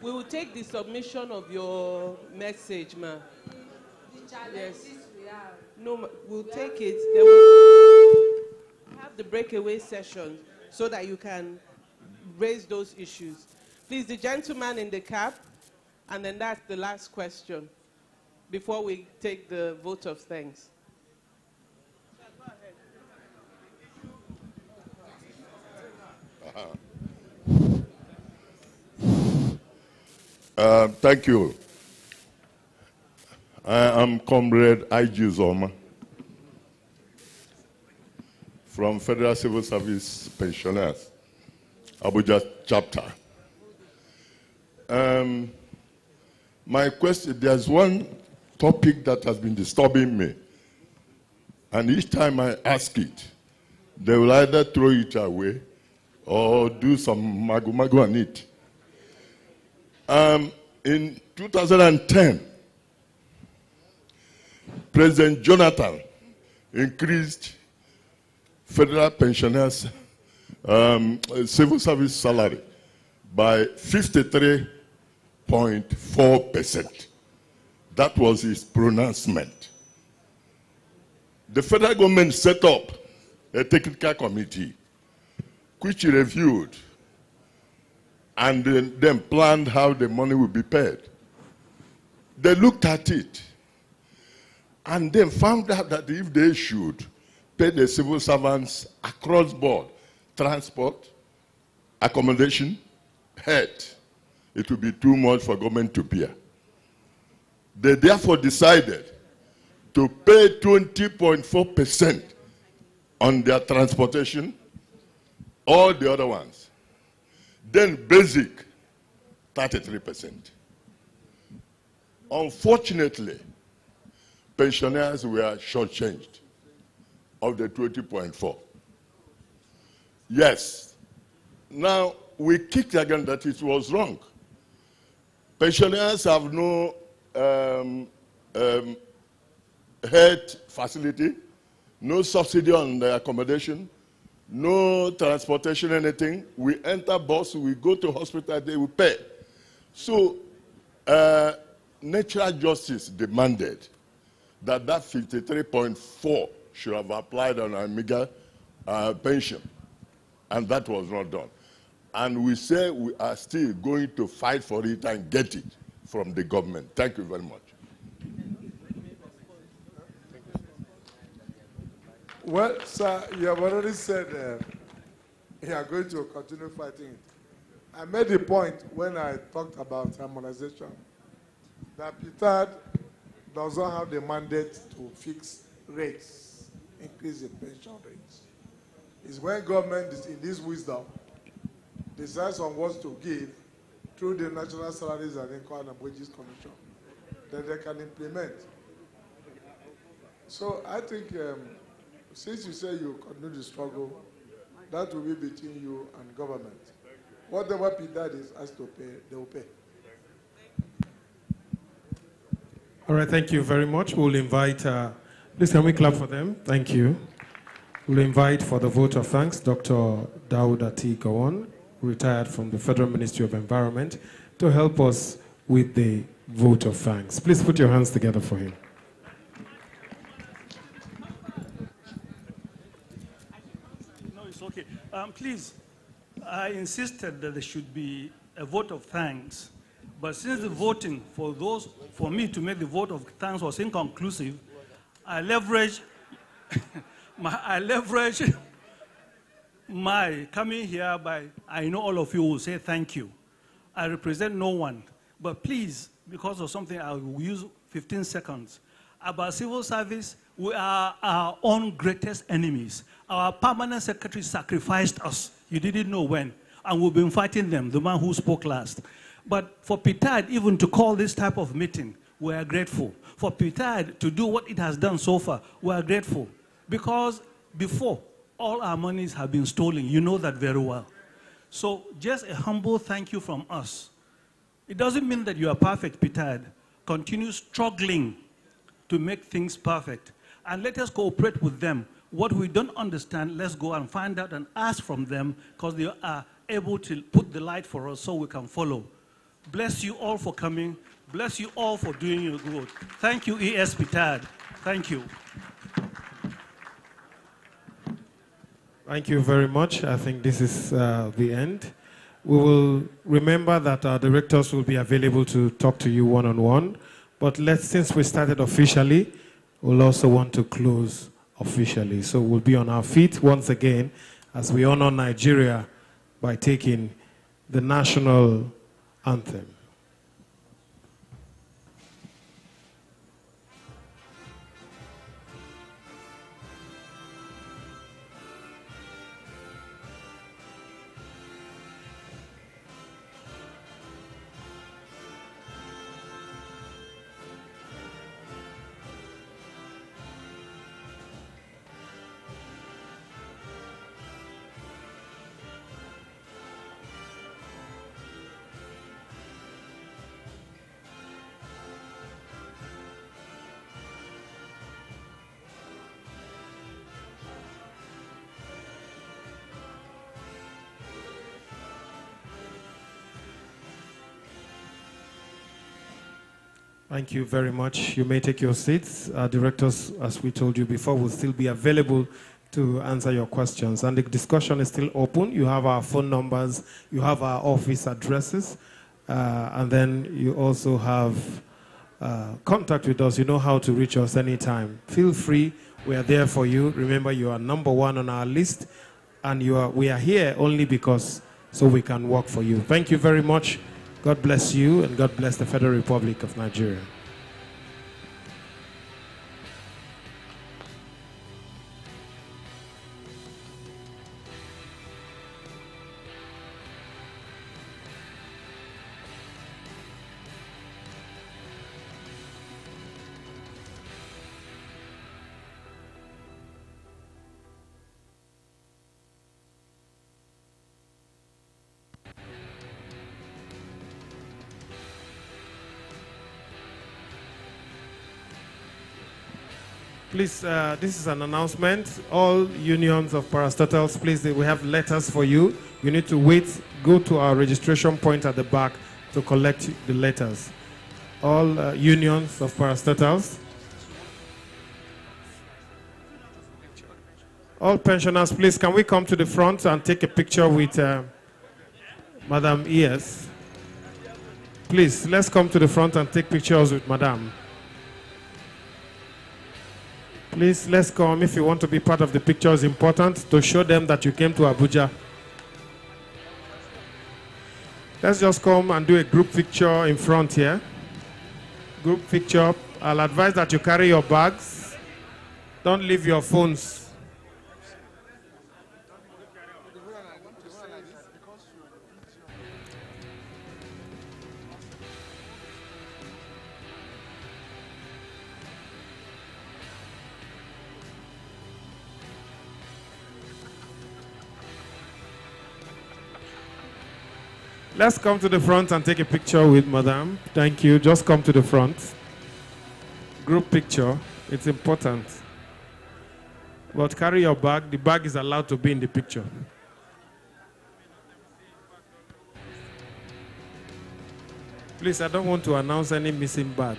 We will take the submission of your message, Ma. The challenges we have. No, Ma, we'll take it. Then we'll have the breakaway session so that you can raise those issues. Please, the gentleman in the cap, and then that's the last question before we take the vote of thanks. Thank you. I am Comrade I.G. Zoma from Federal Civil Service Pensioners, Abuja chapter. My question, there's one topic that has been disturbing me, and each time I ask it, they will either throw it away or do some magu-magu on it. In 2010, President Jonathan increased federal pensioners' civil service salary by 53.4%. That was his pronouncement. The federal government set up a technical committee which reviewed and then planned how the money would be paid. They looked at it and then found out that if they should pay the civil servants across board, transport, accommodation, health, it would be too much for government to bear. They therefore decided to pay 20.4% on their transportation, all the other ones. Then basic, 33%. Unfortunately, pensioners were shortchanged of the 20.4. Yes. Now, we kicked again that it was wrong. Pensioners have no health facility, no subsidy on their accommodation, no transportation, anything. We enter bus, we go to hospital, they will pay. So, natural justice demanded that 53.4 should have applied on a meager pension, and that was not done. And we say we are still going to fight for it and get it from the government. Thank you very much. Well, sir, you have already said you are going to continue fighting it. I made the point when I talked about harmonization that Ptad does not have the mandate to fix rates, increase the pension rates. It's when government is in this wisdom decides on what to give through the National Salaries and Income and Wages Commission that they can implement. So I think since you say you continue the struggle, that will be between you and government. Whatever Ptad is asked to pay, they will pay. All right, thank you very much. We'll invite, please can we clap for them? Thank you. We'll invite for the vote of thanks Dr. Dauda T. Gawon, retired from the Federal Ministry of Environment, to help us with the vote of thanks. Please put your hands together for him. Please, I insisted that there should be a vote of thanks. But since the voting for me to make the vote of thanks was inconclusive, I leveraged my coming here by, I know all of you will say thank you. I represent no one, but please, because of something, I will use 15 seconds. About civil service, we are our own greatest enemies. Our permanent secretary sacrificed us. You didn't know when. And we've been fighting them, the man who spoke last. But for Ptad even to call this type of meeting, we are grateful. For Ptad to do what it has done so far, we are grateful. Because before, all our monies have been stolen. You know that very well. So just a humble thank you from us. It doesn't mean that you are perfect, Ptad. Continue struggling to make things perfect. And let us cooperate with them. What we don't understand, let's go and find out and ask from them, because they are able to put the light for us so we can follow. Bless you all for coming. Bless you all for doing your good. Thank you, ES Ptad. Thank you. Thank you very much. I think this is the end. We will remember that our directors will be available to talk to you one-on-one. But since we started officially, we'll also want to close officially. So we'll be on our feet once again as we honor Nigeria by taking the national anthem. Thank you very much. You may take your seats. Our directors, as we told you before, will still be available to answer your questions. And the discussion is still open. You have our phone numbers. You have our office addresses. And then you also have contact with us. You know how to reach us anytime. Feel free. We are there for you. Remember, you are number one on our list. And we are here only because so we can work for you. Thank you very much. God bless you, and God bless the Federal Republic of Nigeria. Please, this is an announcement. All unions of parastatals, please, we have letters for you. You need to wait, go to our registration point at the back to collect the letters. All unions of parastatals. All pensioners, please, can we come to the front and take a picture with Madam ES? Please, let's come to the front and take pictures with Madam. Please, let's come. If you want to be part of the picture, it's important to show them that you came to Abuja. Let's just come and do a group picture in front here. Group picture. I'll advise that you carry your bags. Don't leave your phones. Let's come to the front and take a picture with Madam. Thank you. Just come to the front. Group picture. It's important. But carry your bag. The bag is allowed to be in the picture. Please, I don't want to announce any missing bag.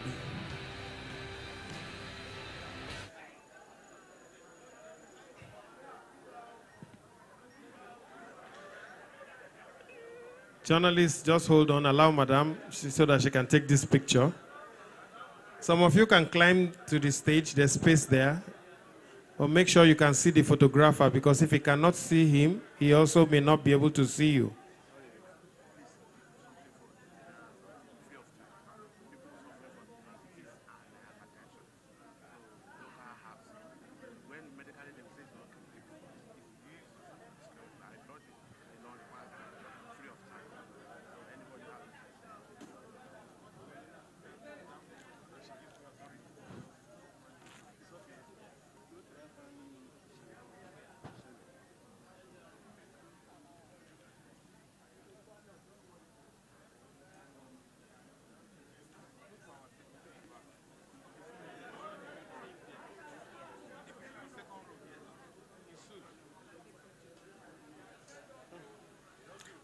Journalists, just hold on. Allow Madam so that she can take this picture. Some of you can climb to the stage. There's space there. But make sure you can see the photographer, because if you cannot see him, he also may not be able to see you.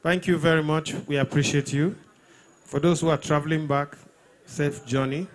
Thank you very much. We appreciate you. For those who are traveling back, safe journey.